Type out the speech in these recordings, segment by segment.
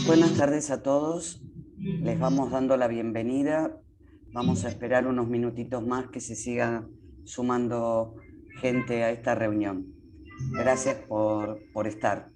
Buenas tardes a todos. Les vamos dando la bienvenida. Vamos a esperar unos minutitos más que se siga sumando gente a esta reunión. Gracias por estar.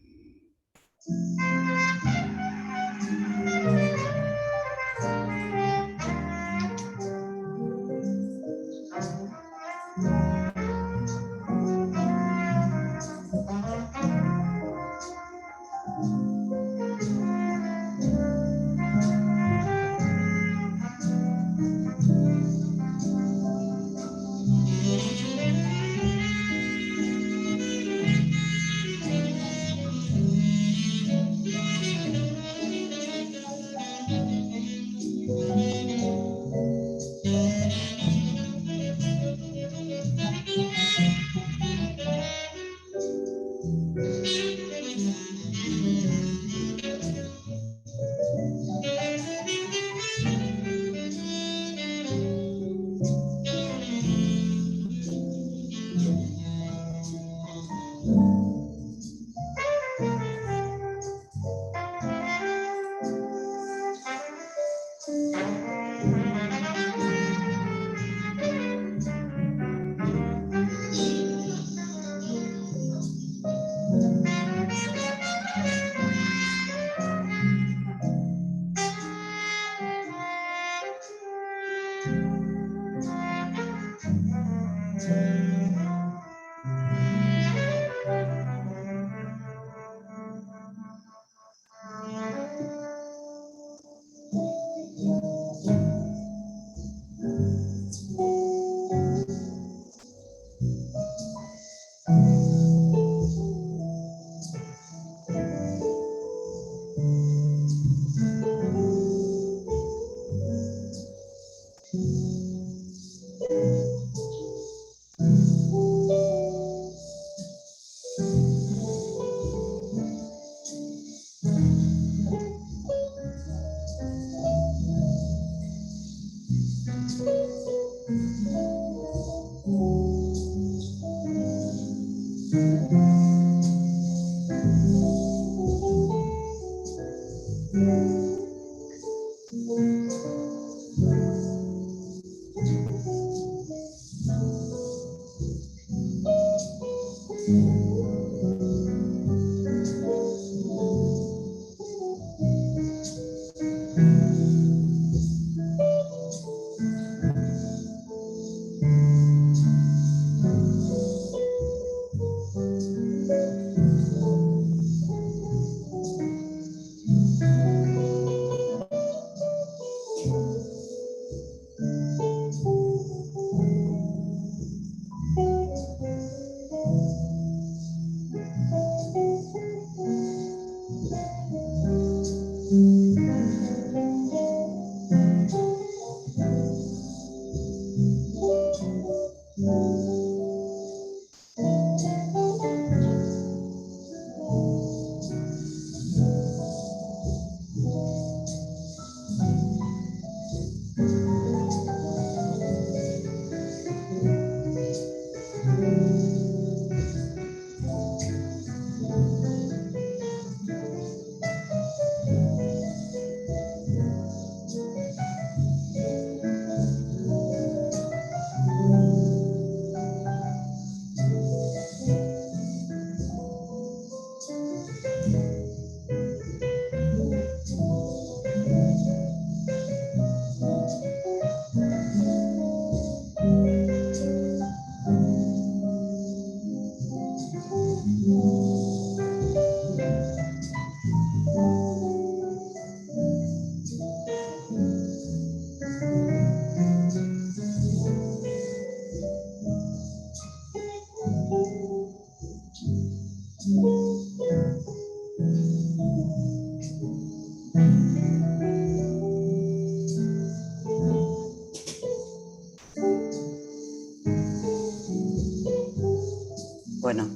Bueno,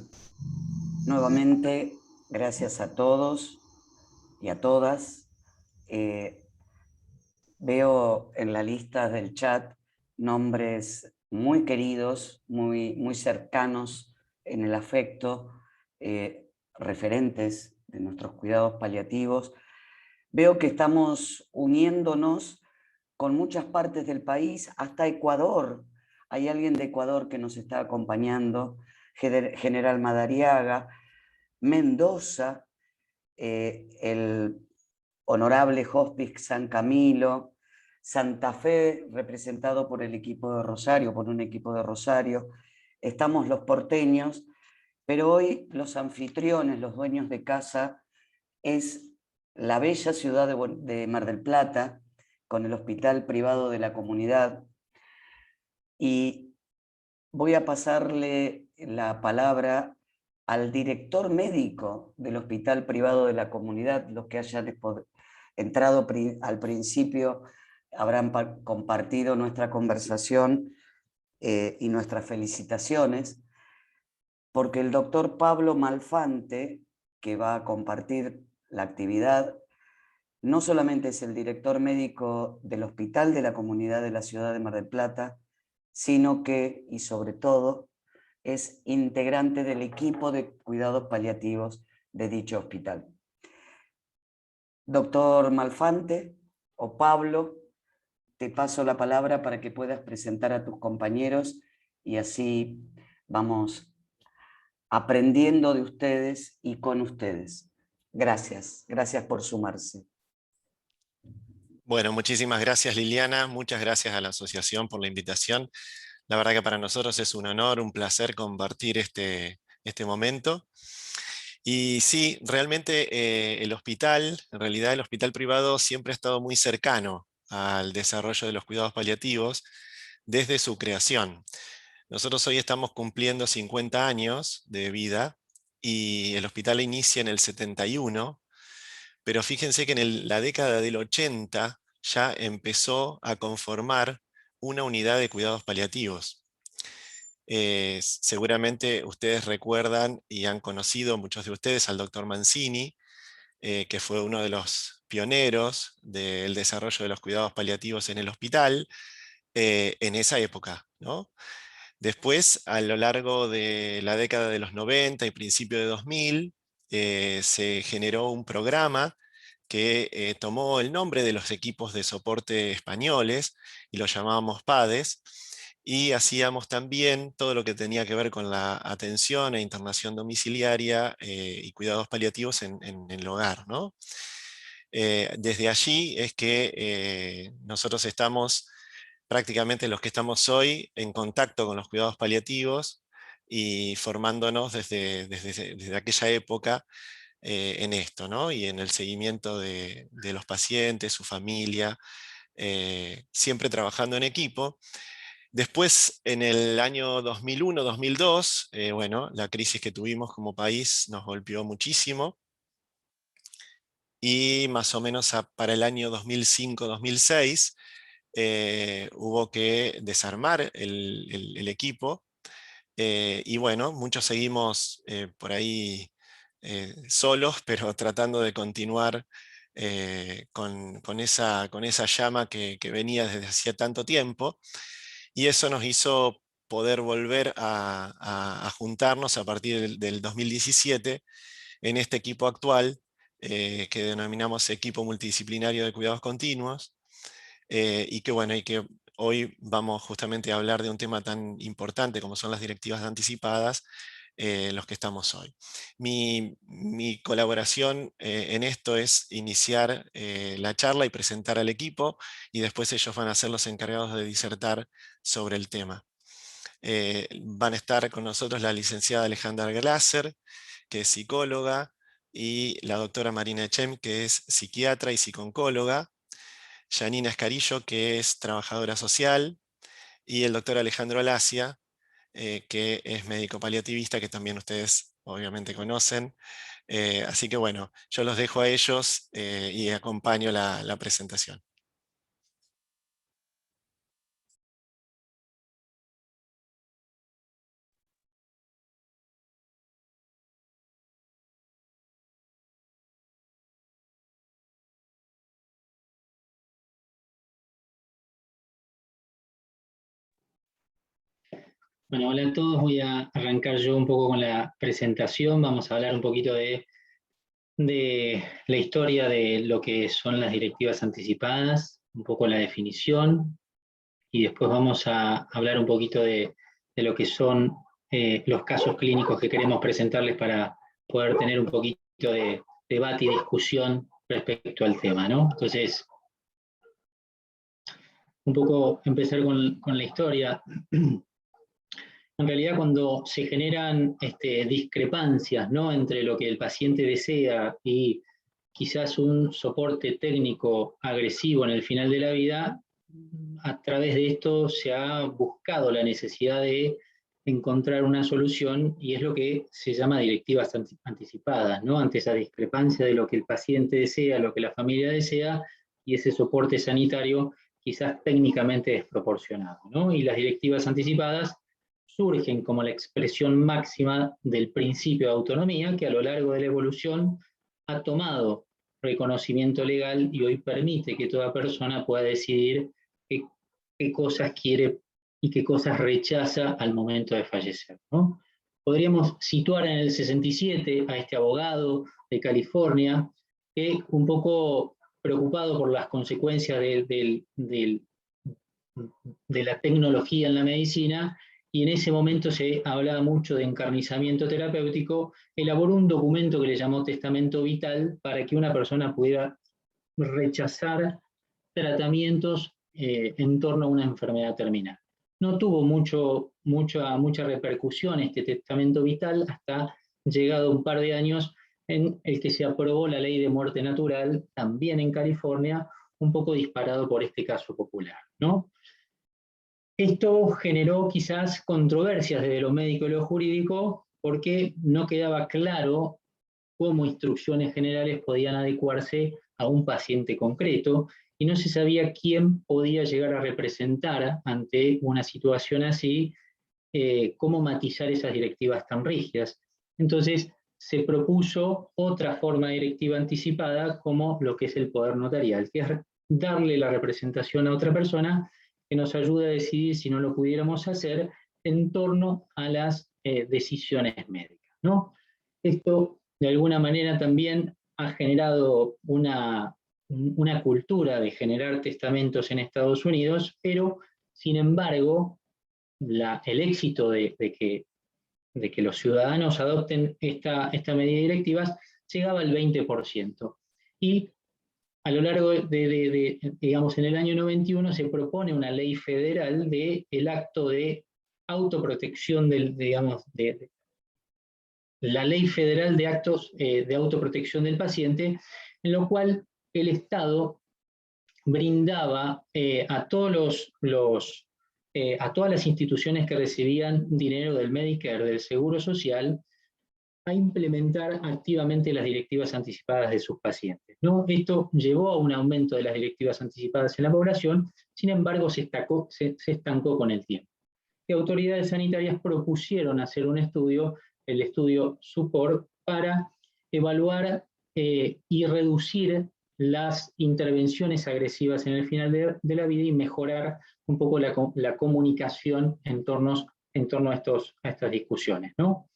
nuevamente, gracias a todos y a todas. Veo en la lista del chat nombres muy queridos, muy cercanos en el afecto, referentes de nuestros cuidados paliativos. Veo que estamos uniéndonos con muchas partes del país, hasta Ecuador. Hay alguien de Ecuador que nos está acompañando, General Madariaga, Mendoza, el Honorable Hospice San Camilo, Santa Fe, representado por el equipo de Rosario, por un equipo de Rosario. Estamos los porteños, pero hoy los anfitriones, los dueños de casa, es la bella ciudad de Mar del Plata, con el hospital privado de la comunidad. Y voy a pasarle la palabra al director médico del hospital privado de la comunidad. Los que hayan entrado al principio habrán compartido nuestra conversación y nuestras felicitaciones, porque el doctor Pablo Malfante, que va a compartir la actividad, no solamente es el director médico del Hospital de la Comunidad de la Ciudad de Mar del Plata, sino que, y sobre todo, es integrante del equipo de cuidados paliativos de dicho hospital. Doctor Malfante o Pablo, te paso la palabra para que puedas presentar a tus compañeros y así vamos aprendiendo de ustedes y con ustedes. Gracias, gracias por sumarse. Bueno, muchísimas gracias Liliana, muchas gracias a la asociación por la invitación. La verdad que para nosotros es un honor, un placer compartir este momento. Y sí, realmente el hospital, en realidad el hospital privado siempre ha estado muy cercano al desarrollo de los cuidados paliativos desde su creación. Nosotros hoy estamos cumpliendo 50 años de vida y el hospital inicia en el 71, pero fíjense que en la década del 80 ya empezó a conformar una unidad de cuidados paliativos. Seguramente ustedes recuerdan y han conocido, muchos de ustedes, al doctor Mancini, que fue uno de los pioneros del desarrollo de los cuidados paliativos en el hospital en esa época, ¿no? Después, a lo largo de la década de los 90 y principio de 2000, se generó un programa que tomó el nombre de los equipos de soporte españoles y lo llamábamos PADES, y hacíamos también todo lo que tenía que ver con la atención e internación domiciliaria y cuidados paliativos en el hogar, ¿no? Desde allí es que nosotros estamos, prácticamente los que estamos hoy, en contacto con los cuidados paliativos y formándonos desde aquella época en esto, ¿no? Y en el seguimiento de los pacientes, su familia, siempre trabajando en equipo. Después, en el año 2001-2002, bueno, la crisis que tuvimos como país nos golpeó muchísimo y más o menos para el año 2005-2006 hubo que desarmar el equipo y bueno, muchos seguimos por ahí solos, pero tratando de continuar con esa llama que venía desde hacía tanto tiempo, y eso nos hizo poder volver a juntarnos a partir del 2017 en este equipo actual que denominamos Equipo Multidisciplinario de Cuidados Continuos, y que bueno, y que hoy vamos justamente a hablar de un tema tan importante como son las directivas anticipadas, los que estamos hoy. Mi colaboración en esto es iniciar la charla y presentar al equipo, y después ellos van a ser los encargados de disertar sobre el tema. Van a estar con nosotros la licenciada Alejandra Glasser, que es psicóloga, y la doctora Marina Echem, que es psiquiatra y psicooncóloga, Janina Escarillo, que es trabajadora social, y el doctor Alejandro Alasia, que es médico paliativista, que también ustedes obviamente conocen. Así que bueno, yo los dejo a ellos y acompaño la presentación. Bueno, hola a todos. Voy a arrancar yo un poco con la presentación. Vamos a hablar un poquito de de la historia de lo que son las directivas anticipadas, un poco la definición, y después vamos a hablar un poquito de lo que son los casos clínicos que queremos presentarles para poder tener un poquito de debate y discusión respecto al tema, ¿no? Entonces, un poco empezar con la historia. En realidad, cuando se generan discrepancias, ¿no?, entre lo que el paciente desea y quizás un soporte técnico agresivo en el final de la vida, a través de esto se ha buscado la necesidad de encontrar una solución, y es lo que se llama directivas anticipadas, ¿no? Ante esa discrepancia de lo que el paciente desea, lo que la familia desea, y ese soporte sanitario quizás técnicamente desproporcionado, ¿no? Y las directivas anticipadas surgen como la expresión máxima del principio de autonomía, que a lo largo de la evolución ha tomado reconocimiento legal y hoy permite que toda persona pueda decidir qué cosas quiere y qué cosas rechaza al momento de fallecer, ¿no? Podríamos situar en el 67 a este abogado de California, que un poco preocupado por las consecuencias de la tecnología en la medicina, y en ese momento se hablaba mucho de encarnizamiento terapéutico, elaboró un documento que le llamó Testamento Vital para que una persona pudiera rechazar tratamientos en torno a una enfermedad terminal. No tuvo mucha repercusión este testamento vital hasta llegado un par de años en el que se aprobó la ley de muerte natural, también en California, un poco disparado por este caso popular, ¿no? Esto generó quizás controversias desde lo médico y lo jurídico, porque no quedaba claro cómo instrucciones generales podían adecuarse a un paciente concreto, y no se sabía quién podía llegar a representar ante una situación así, cómo matizar esas directivas tan rígidas. Entonces se propuso otra forma de directiva anticipada, como lo que es el poder notarial, que es darle la representación a otra persona que nos ayude a decidir, si no lo pudiéramos hacer, en torno a las decisiones médicas, ¿no? Esto, de alguna manera, también ha generado una cultura de generar testamentos en Estados Unidos, pero, sin embargo, el éxito de que los ciudadanos adopten esta medida de directivas llegaba al 20%. Y a lo largo digamos, en el año 91 se propone una ley federal del acto de autoprotección la Ley Federal de Actos de Autoprotección del Paciente, en lo cual el Estado brindaba a todas las instituciones que recibían dinero del Medicare, del Seguro Social, a implementar activamente las directivas anticipadas de sus pacientes, ¿no? Esto llevó a un aumento de las directivas anticipadas en la población, sin embargo se estancó con el tiempo. Y autoridades sanitarias propusieron hacer un estudio, el estudio SUPOR, para evaluar y reducir las intervenciones agresivas en el final de la vida y mejorar un poco la comunicación en torno a estas discusiones, ¿no?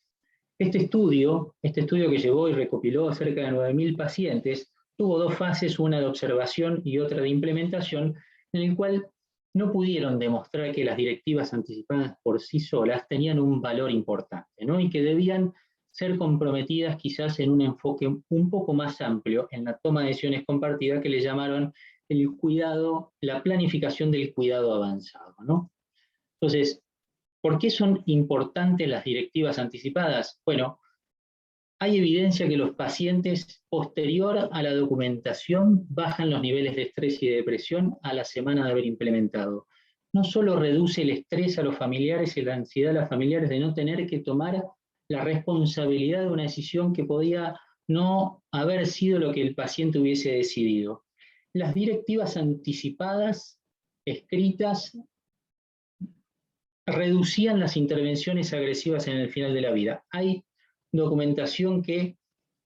Este estudio que llevó y recopiló cerca de 9.000 pacientes, tuvo dos fases, una de observación y otra de implementación, en el cual no pudieron demostrar que las directivas anticipadas por sí solas tenían un valor importante, ¿no? Y que debían ser comprometidas quizás en un enfoque un poco más amplio en la toma de decisiones compartida, que le llamaron el cuidado, la planificación del cuidado avanzado, ¿no? Entonces, ¿por qué son importantes las directivas anticipadas? Bueno, hay evidencia que los pacientes, posterior a la documentación, bajan los niveles de estrés y de depresión a la semana de haber implementado. No solo reduce el estrés a los familiares y la ansiedad a los familiares de no tener que tomar la responsabilidad de una decisión que podía no haber sido lo que el paciente hubiese decidido. Las directivas anticipadas, escritas, reducían las intervenciones agresivas en el final de la vida. Hay documentación que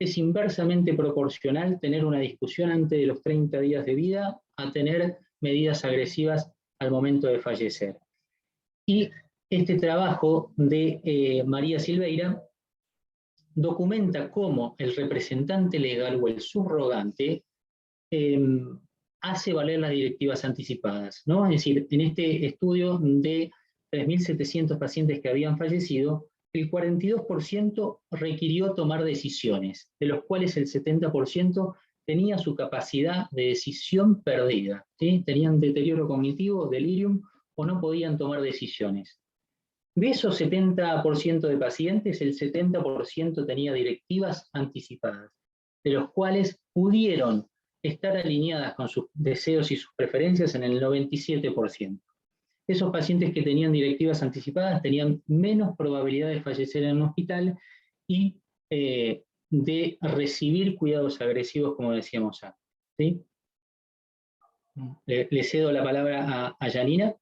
es inversamente proporcional tener una discusión antes de los 30 días de vida a tener medidas agresivas al momento de fallecer. Y este trabajo de María Silveira documenta cómo el representante legal o el subrogante hace valer las directivas anticipadas, ¿no? Es decir, en este estudio de 3.700 pacientes que habían fallecido, el 42% requirió tomar decisiones, de los cuales el 70% tenía su capacidad de decisión perdida, ¿sí? Tenían deterioro cognitivo, delirium, o no podían tomar decisiones. De esos 70% de pacientes, el 70% tenía directivas anticipadas, de los cuales pudieron estar alineadas con sus deseos y sus preferencias en el 97%. Esos pacientes que tenían directivas anticipadas tenían menos probabilidad de fallecer en un hospital y de recibir cuidados agresivos, como decíamos antes, ¿sí? Le cedo la palabra a Janina.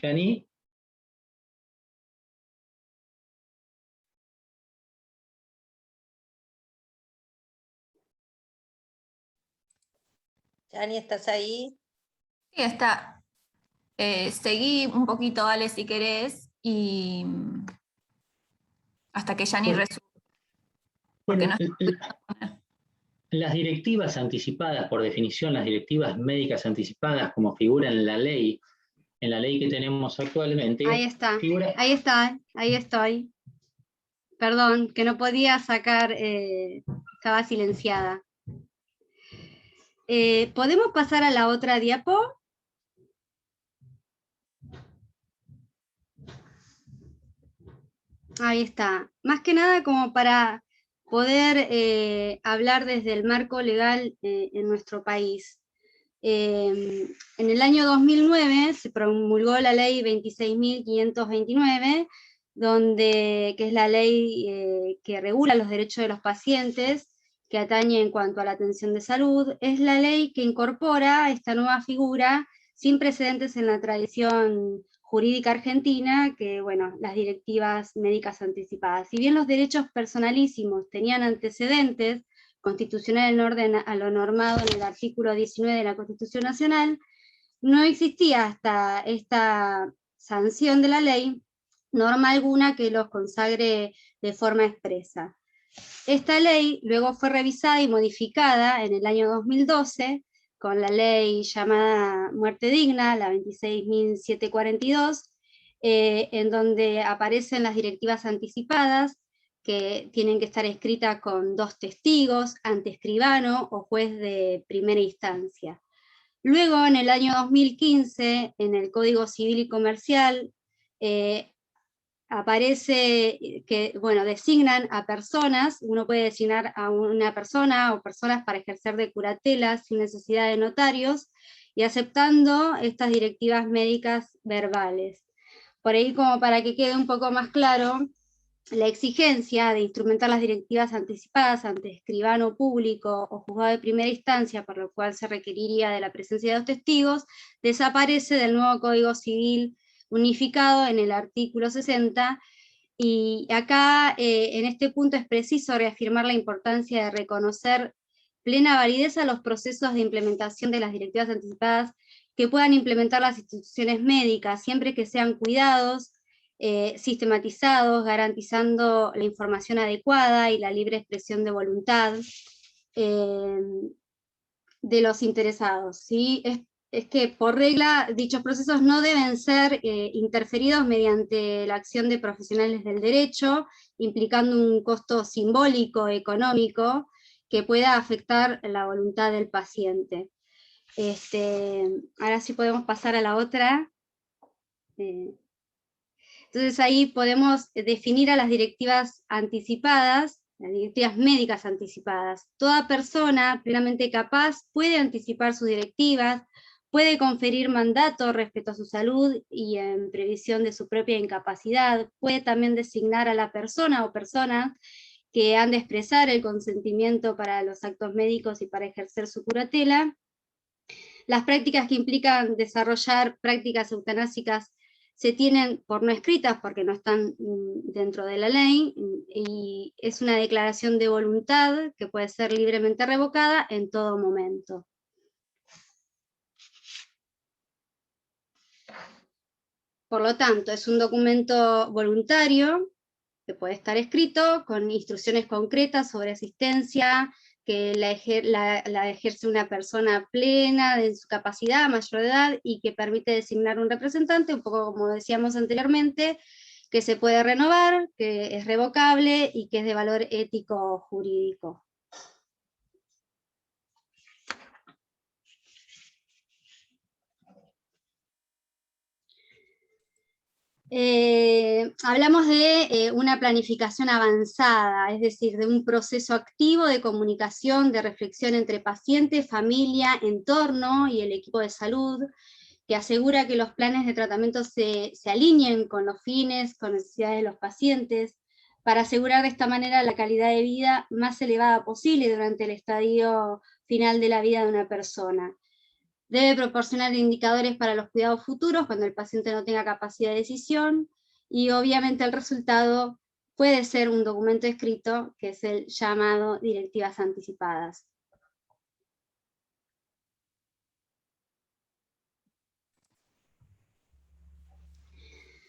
Yani. Yani, ¿estás ahí? Sí, está. Seguí un poquito, Ale, si querés, y hasta que ya ni Bueno, resuelva. Porque no las directivas anticipadas, por definición, las directivas médicas anticipadas, como figura en la ley que tenemos actualmente. Ahí está, ahí estoy. Perdón, que no podía sacar, estaba silenciada. ¿Podemos pasar a la otra diapo? Ahí está. Más que nada como para poder hablar desde el marco legal en nuestro país. En el año 2009 se promulgó la ley 26.529, que es la ley que regula los derechos de los pacientes, que atañe en cuanto a la atención de salud. Es la ley que incorpora esta nueva figura sin precedentes en la tradición jurídica argentina, que, bueno, las directivas médicas anticipadas. Si bien los derechos personalísimos tenían antecedentes constitucional en orden a lo normado en el artículo 19 de la Constitución Nacional, no existía hasta esta sanción de la ley norma alguna que los consagre de forma expresa. Esta ley luego fue revisada y modificada en el año 2012 con la ley llamada Muerte Digna, la 26.742, en donde aparecen las directivas anticipadas, que tienen que estar escritas con 2 testigos, ante escribano o juez de primera instancia. Luego, en el año 2015, en el Código Civil y Comercial, aparece que, bueno, designan a personas, uno puede designar a una persona o personas para ejercer de curatela sin necesidad de notarios, y aceptando estas directivas médicas verbales. Por ahí, como para que quede un poco más claro, la exigencia de instrumentar las directivas anticipadas ante escribano público o juzgado de primera instancia, por lo cual se requeriría de la presencia de 2 testigos, desaparece del nuevo Código Civil unificado en el artículo 60, y acá en este punto es preciso reafirmar la importancia de reconocer plena validez a los procesos de implementación de las directivas anticipadas que puedan implementar las instituciones médicas, siempre que sean cuidados, sistematizados, garantizando la información adecuada y la libre expresión de voluntad de los interesados, ¿sí? Es que por regla dichos procesos no deben ser interferidos mediante la acción de profesionales del derecho, implicando un costo simbólico, económico, que pueda afectar la voluntad del paciente. Ahora sí podemos pasar a la otra. Entonces ahí podemos definir a las directivas anticipadas, las directivas médicas anticipadas. Toda persona plenamente capaz puede anticipar sus directivas, puede conferir mandato respecto a su salud y en previsión de su propia incapacidad, puede también designar a la persona o personas que han de expresar el consentimiento para los actos médicos y para ejercer su curatela. Las prácticas que implican desarrollar prácticas eutanásicas se tienen por no escritas porque no están dentro de la ley, y es una declaración de voluntad que puede ser libremente revocada en todo momento. Por lo tanto, es un documento voluntario que puede estar escrito con instrucciones concretas sobre asistencia, que la ejerce una persona plena de su capacidad, mayor de edad, y que permite designar un representante, un poco como decíamos anteriormente, que se puede renovar, que es revocable y que es de valor ético jurídico. Hablamos de una planificación avanzada, es decir, de un proceso activo de comunicación, de reflexión entre paciente, familia, entorno y el equipo de salud, que asegura que los planes de tratamiento se alineen con los fines, con necesidades de los pacientes, para asegurar de esta manera la calidad de vida más elevada posible durante el estadio final de la vida de una persona. Debe proporcionar indicadores para los cuidados futuros cuando el paciente no tenga capacidad de decisión, y obviamente el resultado puede ser un documento escrito, que es el llamado directivas anticipadas.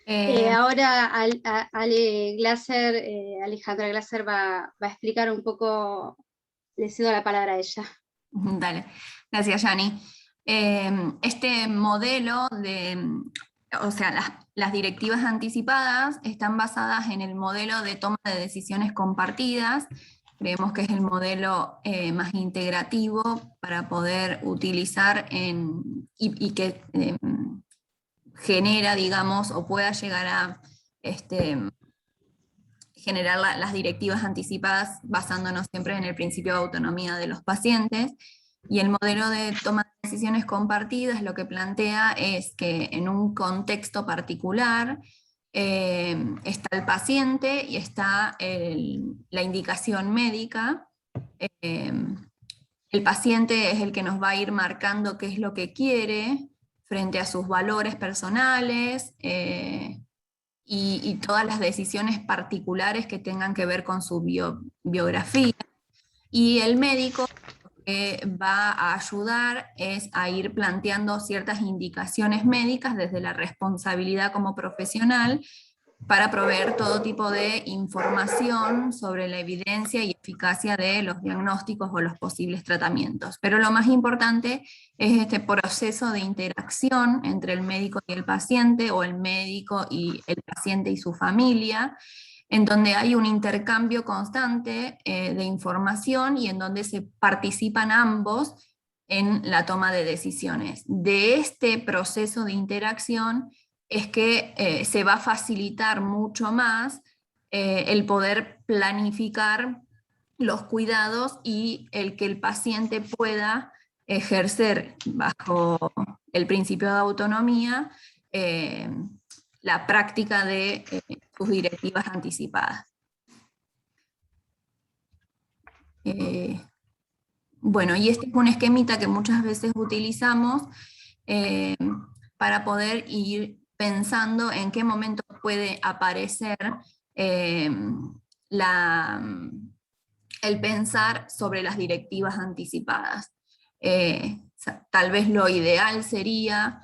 Ahora Alejandra Glaser va a explicar un poco, le cedo la palabra a ella. Dale, gracias Yani. Este modelo o sea, las directivas anticipadas están basadas en el modelo de toma de decisiones compartidas. Creemos que es el modelo más integrativo para poder utilizar y que genera, digamos, o pueda llegar a generar las directivas anticipadas basándonos siempre en el principio de autonomía de los pacientes. Y el modelo de toma de decisiones compartidas lo que plantea es que en un contexto particular está el paciente y está la indicación médica. El paciente es el que nos va a ir marcando qué es lo que quiere frente a sus valores personales y todas las decisiones particulares que tengan que ver con su biografía. Y el médico que va a ayudar es a ir planteando ciertas indicaciones médicas desde la responsabilidad como profesional para proveer todo tipo de información sobre la evidencia y eficacia de los diagnósticos o los posibles tratamientos. Pero lo más importante es este proceso de interacción entre el médico y el paciente, o el médico y el paciente y su familia, en donde hay un intercambio constante de información y en donde se participan ambos en la toma de decisiones. De este proceso de interacción es que se va a facilitar mucho más el poder planificar los cuidados y el que el paciente pueda ejercer bajo el principio de autonomía la práctica de sus directivas anticipadas. Bueno, y este es un esquemita que muchas veces utilizamos para poder ir pensando en qué momento puede aparecer el pensar sobre las directivas anticipadas. Tal vez lo ideal sería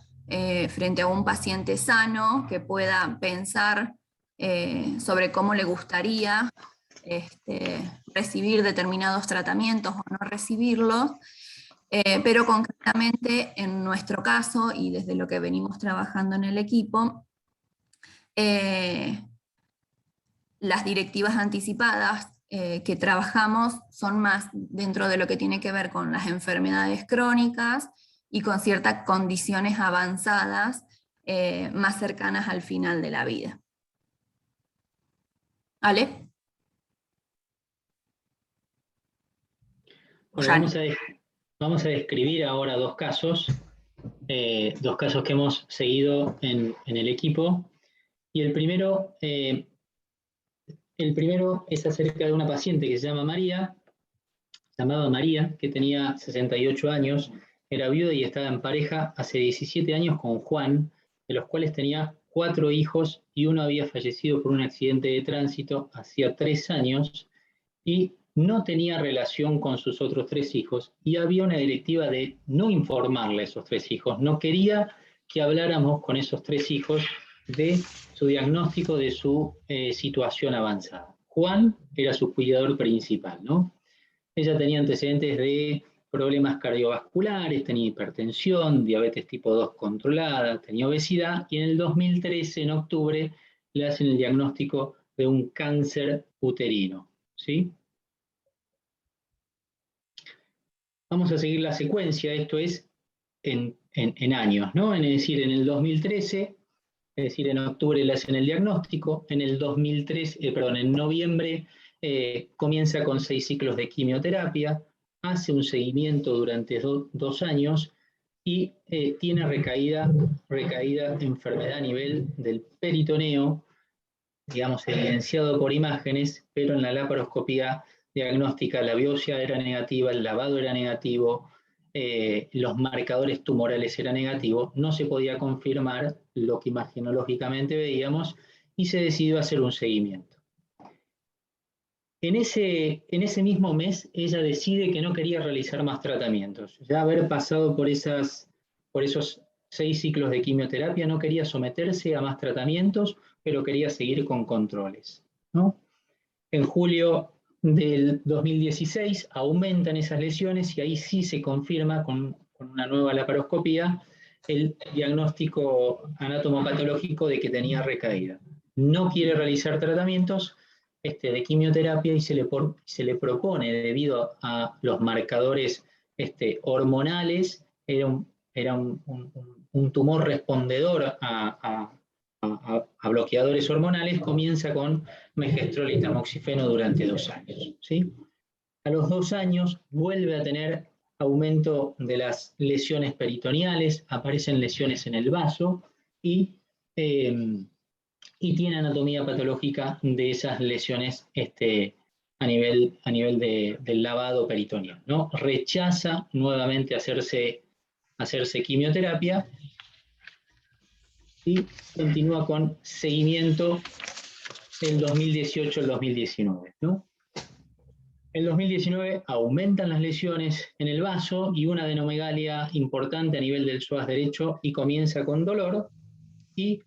frente a un paciente sano que pueda pensar sobre cómo le gustaría recibir determinados tratamientos o no recibirlos, pero concretamente en nuestro caso y desde lo que venimos trabajando en el equipo, las directivas anticipadas que trabajamos son más dentro de lo que tiene que ver con las enfermedades crónicas y con ciertas condiciones avanzadas más cercanas al final de la vida. ¿Ale? Bueno, vamos a describir ahora dos casos que hemos seguido en el equipo. Y el primero es acerca de una paciente que se llama María, que tenía 68 años, era viuda y estaba en pareja hace 17 años con Juan, de los cuales tenía 4 hijos y uno había fallecido por un accidente de tránsito hacía 3 años y no tenía relación con sus otros 3 hijos, y había una directiva de no informarle a esos 3 hijos. No quería que habláramos con esos 3 hijos de su diagnóstico de su situación avanzada. Juan era su cuidador principal, ¿no? Ella tenía antecedentes de problemas cardiovasculares, tenía hipertensión, diabetes tipo 2 controlada, tenía obesidad, y en el 2013, en octubre, le hacen el diagnóstico de un cáncer uterino, ¿sí? Vamos a seguir la secuencia, esto es en años, ¿no? Es decir, en el 2013, es decir, en octubre le hacen el diagnóstico, en el 2003, en noviembre comienza con 6 ciclos de quimioterapia, hace un seguimiento durante 2 años y tiene recaída de enfermedad a nivel del peritoneo, digamos, evidenciado por imágenes, pero en la laparoscopía diagnóstica la biopsia era negativa, el lavado era negativo, los marcadores tumorales eran negativos, no se podía confirmar lo que imagenológicamente veíamos y se decidió hacer un seguimiento. En ese mismo mes ella decide que no quería realizar más tratamientos. Ya haber pasado por esos 6 ciclos de quimioterapia, no quería someterse a más tratamientos, pero quería seguir con controles, ¿no? En julio del 2016 aumentan esas lesiones y ahí sí se confirma con una nueva laparoscopía el diagnóstico anatomopatológico de que tenía recaída. No quiere realizar tratamientos de quimioterapia y se le propone, debido a los marcadores hormonales, era un tumor respondedor a bloqueadores hormonales, comienza con megestrol y tamoxifeno durante 2 años, ¿sí? A los 2 años vuelve a tener aumento de las lesiones peritoneales, aparecen lesiones en el vaso y tiene anatomía patológica de esas lesiones a nivel del lavado peritoneal, ¿no? Rechaza nuevamente hacerse quimioterapia y continúa con seguimiento el 2018 al 2019, ¿no? En 2019 aumentan las lesiones en el vaso y una adenomegalia importante a nivel del psoas derecho y comienza con dolor, y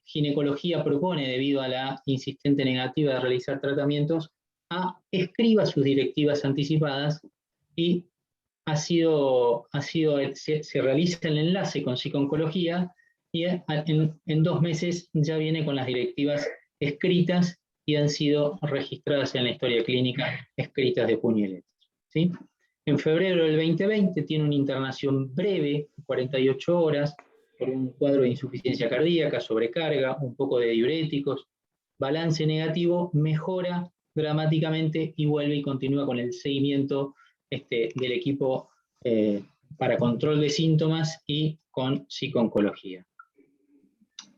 ginecología propone, debido a la insistente negativa de realizar tratamientos, escriba sus directivas anticipadas y se realiza el enlace con psicooncología y en 2 meses ya viene con las directivas escritas y han sido registradas en la historia clínica, escritas de puño y letra, ¿sí? En febrero del 2020 tiene una internación breve, 48 horas, por un cuadro de insuficiencia cardíaca, sobrecarga, un poco de diuréticos, balance negativo, mejora dramáticamente y vuelve y continúa con el seguimiento del equipo para control de síntomas y con psicooncología.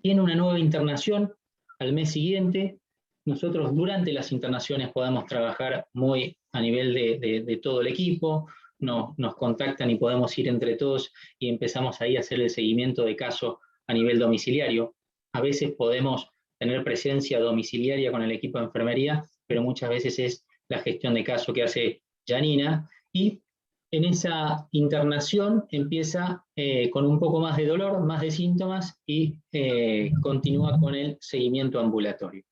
Tiene una nueva internación al mes siguiente. Nosotros durante las internaciones podemos trabajar muy a nivel de todo el equipo, nos contactan y podemos ir entre todos y empezamos ahí a hacer el seguimiento de caso a nivel domiciliario. A veces podemos tener presencia domiciliaria con el equipo de enfermería, pero muchas veces es la gestión de caso que hace Janina, y en esa internación empieza con un poco más de dolor, más de síntomas y continúa con el seguimiento ambulatorio.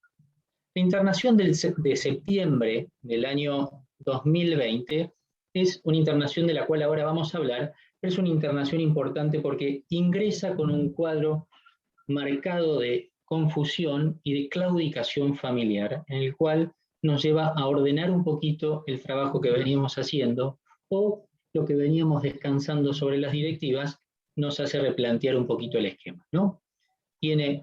La internación de septiembre del año 2020 es una internación de la cual ahora vamos a hablar, pero es una internación importante porque ingresa con un cuadro marcado de confusión y de claudicación familiar, en el cual nos lleva a ordenar un poquito el trabajo que veníamos haciendo, o lo que veníamos descansando sobre las directivas nos hace replantear un poquito el esquema, ¿no? Tiene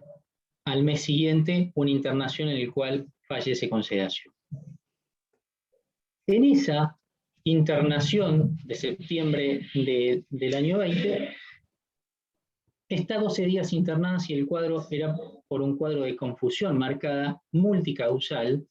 al mes siguiente una internación en el cual fallece con sedación. En esa internación de septiembre del año 20, está 12 días internada y el cuadro era por un cuadro de confusión marcada multicausal,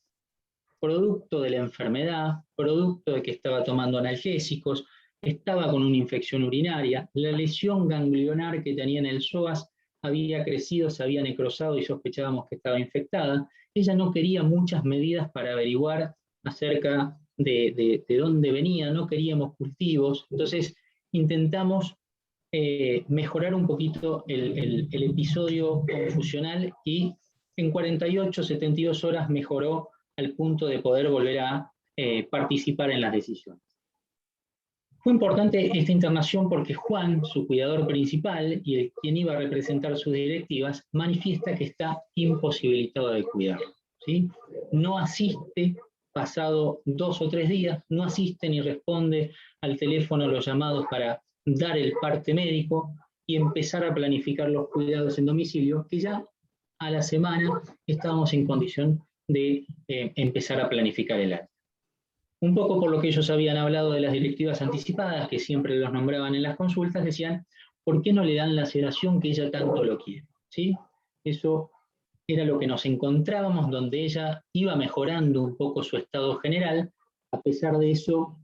producto de la enfermedad, producto de que estaba tomando analgésicos, estaba con una infección urinaria, la lesión ganglionar que tenía en el psoas había crecido, se había necrosado y sospechábamos que estaba infectada. Ella no quería muchas medidas para averiguar acerca de dónde venía, no queríamos cultivos, entonces intentamos mejorar un poquito el episodio confusional, y en 48, 72 horas mejoró al punto de poder volver a participar en las decisiones. Fue importante esta internación porque Juan, su cuidador principal y quien iba a representar sus directivas, manifiesta que está imposibilitado de cuidarlo, ¿sí? No asiste pasado 2 o 3 días, no asiste ni responde al teléfono los llamados para dar el parte médico y empezar a planificar los cuidados en domicilio, que ya a la semana estábamos en condición de empezar a planificar el alta. Un poco por lo que ellos habían hablado de las directivas anticipadas, que siempre los nombraban en las consultas, decían, ¿por qué no le dan la sedación que ella tanto lo quiere? ¿Sí? Eso era lo que nos encontrábamos, donde ella iba mejorando un poco su estado general. A pesar de eso,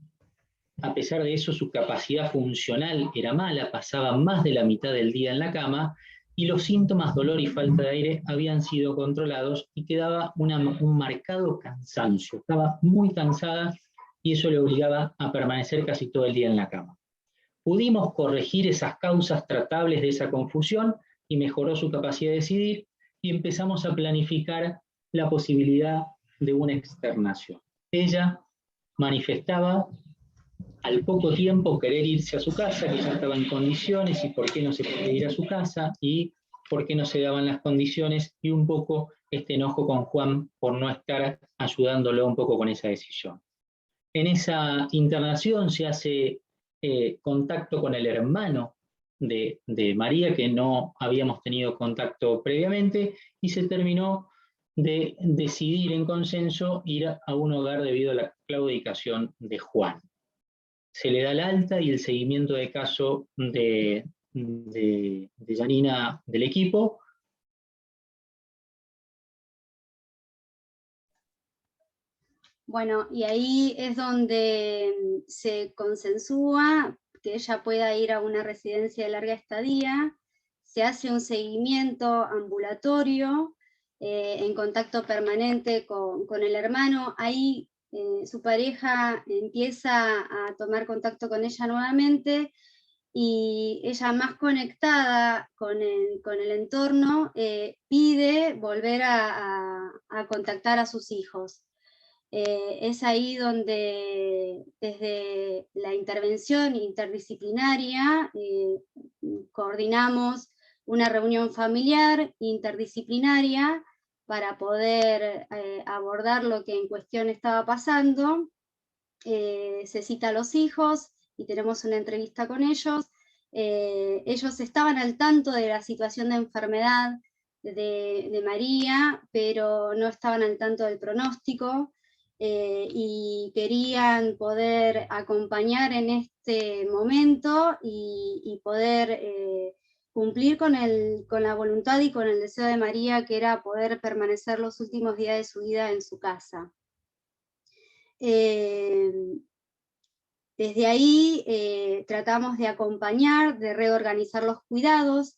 su capacidad funcional era mala, pasaba más de la mitad del día en la cama, y los síntomas, dolor y falta de aire, habían sido controlados y quedaba un marcado cansancio. Estaba muy cansada y eso le obligaba a permanecer casi todo el día en la cama. Pudimos corregir esas causas tratables de esa confusión y mejoró su capacidad de decidir, y empezamos a planificar la posibilidad de una externación. Ella manifestaba al poco tiempo querer irse a su casa, que ya estaba en condiciones, y por qué no se podía ir a su casa, y por qué no se daban las condiciones, y un poco este enojo con Juan por no estar ayudándolo un poco con esa decisión. En esa internación se hace contacto con el hermano de María, que no habíamos tenido contacto previamente, y se terminó de decidir en consenso ir a un hogar debido a la claudicación de Juan. Se le da el alta y el seguimiento de caso de Janina del equipo. Bueno, y ahí es donde se consensúa que ella pueda ir a una residencia de larga estadía, se hace un seguimiento ambulatorio, en contacto permanente con el hermano. Ahí su pareja empieza a tomar contacto con ella nuevamente, y ella, más conectada con el entorno, pide volver a contactar a sus hijos. Es ahí donde desde la intervención interdisciplinaria coordinamos una reunión familiar interdisciplinaria para poder abordar lo que en cuestión estaba pasando. Se cita a los hijos y tenemos una entrevista con ellos. Ellos estaban al tanto de la situación de enfermedad de María, pero no estaban al tanto del pronóstico. Y querían poder acompañar en este momento y poder cumplir con la voluntad y con el deseo de María, que era poder permanecer los últimos días de su vida en su casa. Desde ahí tratamos de acompañar, de reorganizar los cuidados,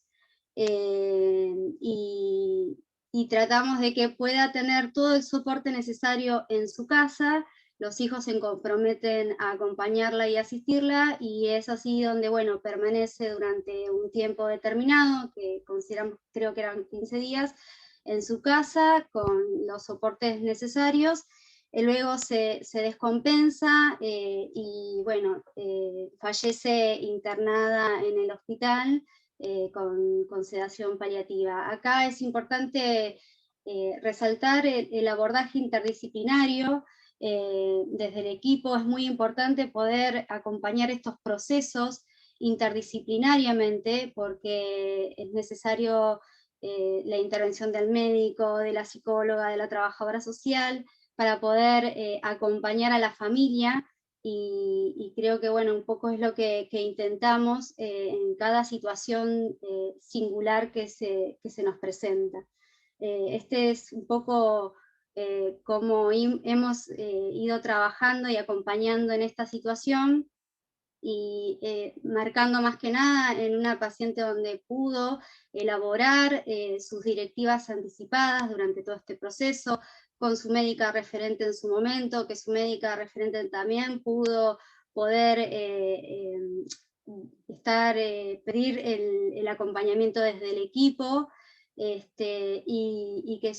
y tratamos de que pueda tener todo el soporte necesario en su casa. Los hijos se comprometen a acompañarla y asistirla, y es así donde, bueno, permanece durante un tiempo determinado, que consideramos, creo que eran 15 días, en su casa, con los soportes necesarios. Luego se descompensa y, bueno, fallece internada en el hospital, con sedación paliativa. Acá es importante resaltar el abordaje interdisciplinario. Desde el equipo es muy importante poder acompañar estos procesos interdisciplinariamente, porque es necesario la intervención del médico, de la psicóloga, de la trabajadora social, para poder acompañar a la familia. Y creo que, bueno, un poco es lo que intentamos en cada situación singular que se nos presenta. Este es un poco cómo hemos ido trabajando y acompañando en esta situación, y marcando más que nada en una paciente donde pudo elaborar sus directivas anticipadas durante todo este proceso, con su médica referente en su momento, que su médica referente también pudo poder pedir el acompañamiento desde el equipo, y que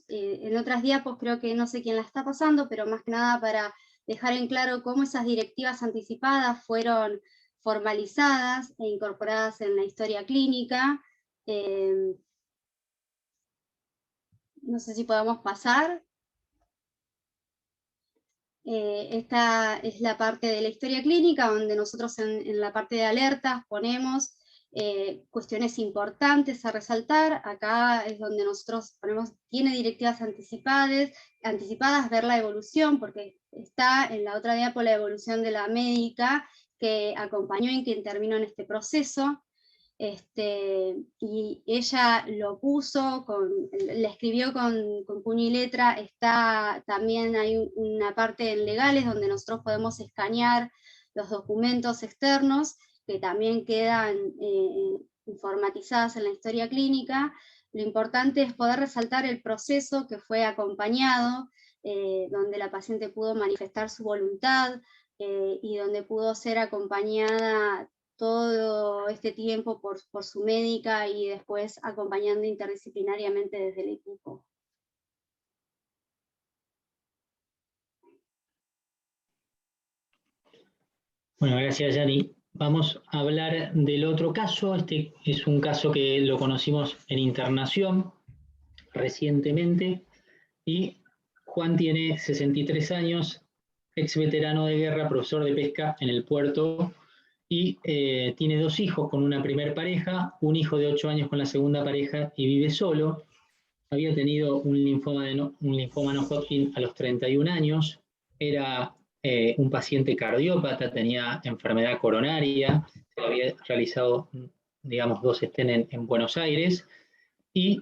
en otras diapos creo que no sé quién la está pasando, pero más que nada para dejar en claro cómo esas directivas anticipadas fueron formalizadas e incorporadas en la historia clínica. No sé si podemos pasar. Esta es la parte de la historia clínica, donde nosotros en la parte de alertas ponemos cuestiones importantes a resaltar. Acá es donde nosotros ponemos, tiene directivas anticipadas, ver la evolución, porque está en la otra diapo la evolución de la médica que acompañó y que intervino en este proceso. Y ella lo puso, le escribió con puño y letra. También hay una parte en legales donde nosotros podemos escanear los documentos externos que también quedan informatizadas en la historia clínica. Lo importante es poder resaltar el proceso que fue acompañado, donde la paciente pudo manifestar su voluntad, y donde pudo ser acompañada todo este tiempo por su médica y después acompañando interdisciplinariamente desde el equipo. Bueno, gracias, Yani. Vamos a hablar del otro caso. Este es un caso que lo conocimos en internación recientemente, y Juan tiene 63 años, ex veterano de guerra, profesor de pesca en el puerto, y tiene 2 hijos con una primer pareja, un hijo de 8 años con la segunda pareja, y vive solo. Había tenido un linfoma no Hodgkin a los 31 años, era un paciente cardiópata, tenía enfermedad coronaria, se le había realizado, digamos, 2 stents en Buenos Aires, y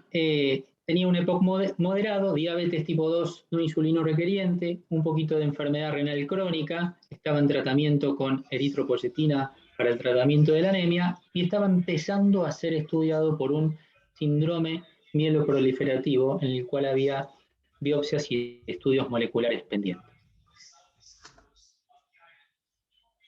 tenía un EPOC moderado, diabetes tipo 2 no insulino requeriente, un poquito de enfermedad renal crónica, estaba en tratamiento con eritropoyetina para el tratamiento de la anemia, y estaba empezando a ser estudiado por un síndrome mieloproliferativo en el cual había biopsias y estudios moleculares pendientes.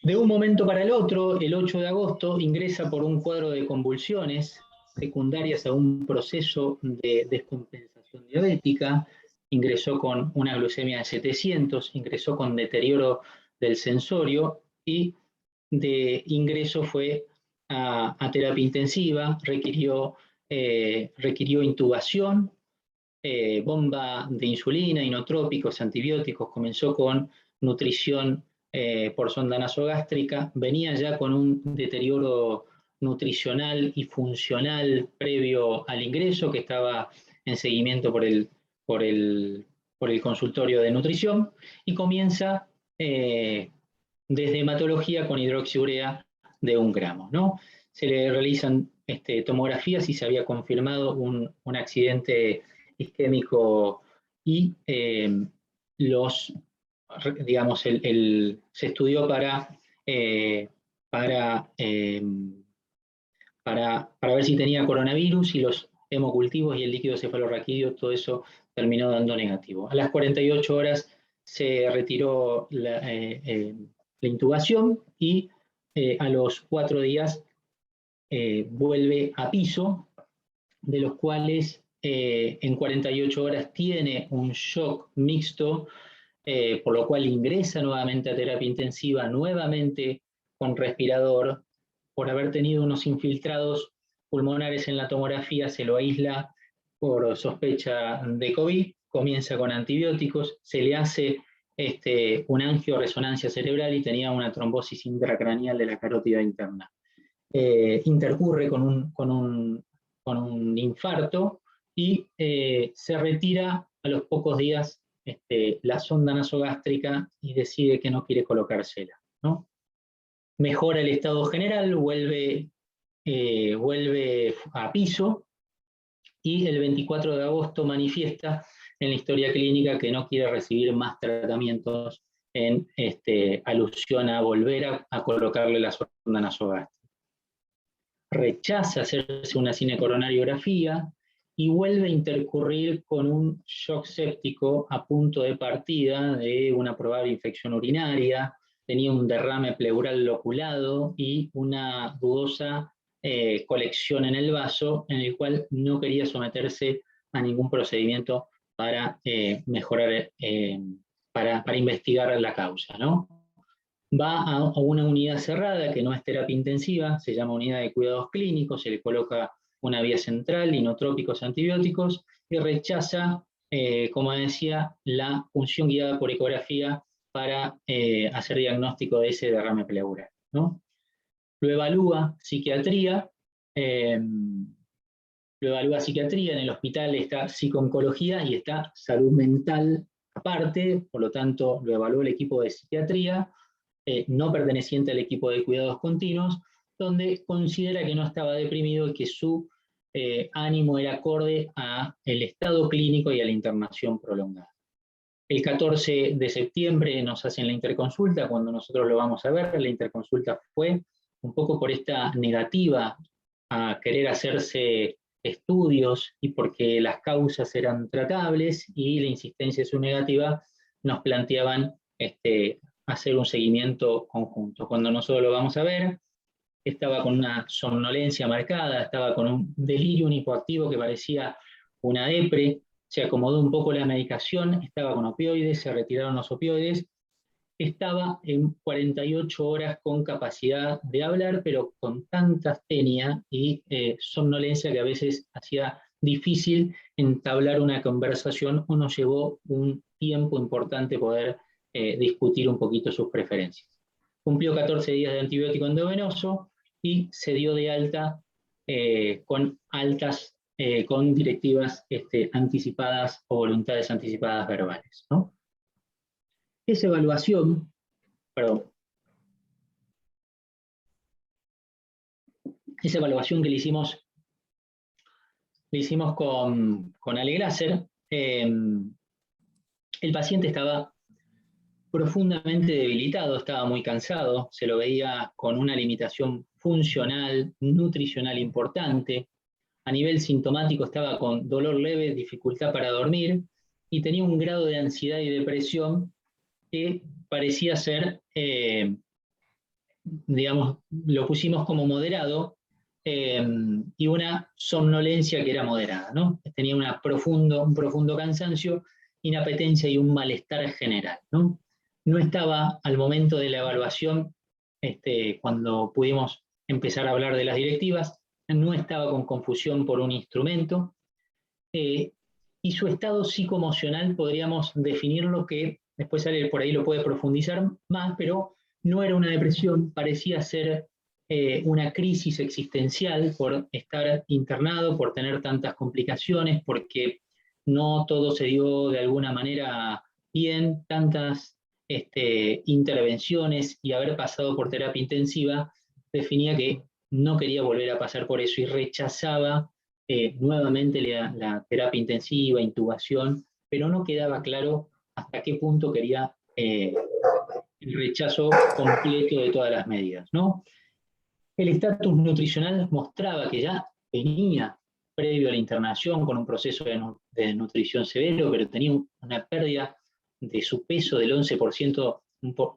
De un momento para el otro, el 8 de agosto, ingresa por un cuadro de convulsiones secundarias a un proceso de descompensación diabética, ingresó con una glucemia de 700, ingresó con deterioro del sensorio, y de ingreso fue a terapia intensiva, requirió intubación, bomba de insulina, inotrópicos, antibióticos, comenzó con nutrición por sonda nasogástrica, venía ya con un deterioro nutricional y funcional previo al ingreso, que estaba en seguimiento por el consultorio de nutrición, y comienza desde hematología con hidroxiurea de 1 gramo, ¿no? Se le realizan tomografías y se había confirmado un accidente isquémico, y se estudió para ver si tenía coronavirus, y los hemocultivos y el líquido cefalorraquídeo, todo eso terminó dando negativo. A las 48 horas se retiró la intubación, y a los 4 días vuelve a piso, de los cuales en 48 horas tiene un shock mixto, por lo cual ingresa nuevamente a terapia intensiva, nuevamente con respirador. Por haber tenido unos infiltrados pulmonares en la tomografía, se lo aísla por sospecha de COVID, comienza con antibióticos, se le hace una angioresonancia cerebral y tenía una trombosis intracraneal de la carótida interna. Intercurre con un infarto, y se retira a los pocos días la sonda nasogástrica y decide que no quiere colocársela, ¿no? Mejora el estado general, vuelve a piso, y el 24 de agosto manifiesta en la historia clínica que no quiere recibir más tratamientos en alusión a volver a colocarle la sonda nasogástrica. Rechaza hacerse una cinecoronariografía y vuelve a intercurrir con un shock séptico a punto de partida de una probable infección urinaria, tenía un derrame pleural loculado y una dudosa colección en el vaso, en el cual no quería someterse a ningún procedimiento para mejorar, para investigar la causa, ¿no? Va a una unidad cerrada que no es terapia intensiva, se llama unidad de cuidados clínicos, se le coloca una vía central, inotrópicos, antibióticos, y rechaza, como decía, la punción guiada por ecografía para hacer diagnóstico de ese derrame pleural, ¿no? Lo evalúa psiquiatría, en el hospital está psico-oncología y está salud mental aparte, por lo tanto lo evaluó el equipo de psiquiatría, no perteneciente al equipo de cuidados continuos, donde considera que no estaba deprimido y que su ánimo era acorde al estado clínico y a la internación prolongada. El 14 de septiembre nos hacen la interconsulta, cuando nosotros lo vamos a ver. La interconsulta fue un poco por esta negativa a querer hacerse estudios y porque las causas eran tratables, y la insistencia de su negativa nos planteaban hacer un seguimiento conjunto. Cuando nosotros lo vamos a ver, estaba con una somnolencia marcada, estaba con un delirio, un hipoactivo que parecía una depre, se acomodó un poco la medicación, estaba con opioides, se retiraron los opioides, estaba en 48 horas con capacidad de hablar, pero con tanta astenia y somnolencia que a veces hacía difícil entablar una conversación, o nos llevó un tiempo importante poder discutir un poquito sus preferencias. Cumplió 14 días de antibiótico endovenoso y se dio de alta con directivas anticipadas o voluntades anticipadas verbales, ¿no? Esa evaluación, que le hicimos con Ale Glasser, el paciente estaba profundamente debilitado, estaba muy cansado, se lo veía con una limitación funcional, nutricional importante. A nivel sintomático estaba con dolor leve, dificultad para dormir, y tenía un grado de ansiedad y depresión que parecía ser, digamos, lo pusimos como moderado, y una somnolencia que era moderada, ¿no? Tenía un profundo cansancio, inapetencia y un malestar general, ¿no? No estaba al momento de la evaluación, cuando pudimos empezar a hablar de las directivas, no estaba con confusión por un instrumento, y su estado psicoemocional podríamos definirlo, que después Ale por ahí lo puede profundizar más, pero no era una depresión, parecía ser una crisis existencial por estar internado, por tener tantas complicaciones, porque no todo se dio de alguna manera bien, tantas intervenciones y haber pasado por terapia intensiva, definía que no quería volver a pasar por eso y rechazaba nuevamente la terapia intensiva, intubación, pero no quedaba claro hasta qué punto quería el rechazo completo de todas las medidas, ¿no? El estatus nutricional mostraba que ya venía previo a la internación con un proceso de nutrición severo, pero tenía una pérdida de su peso del 11%,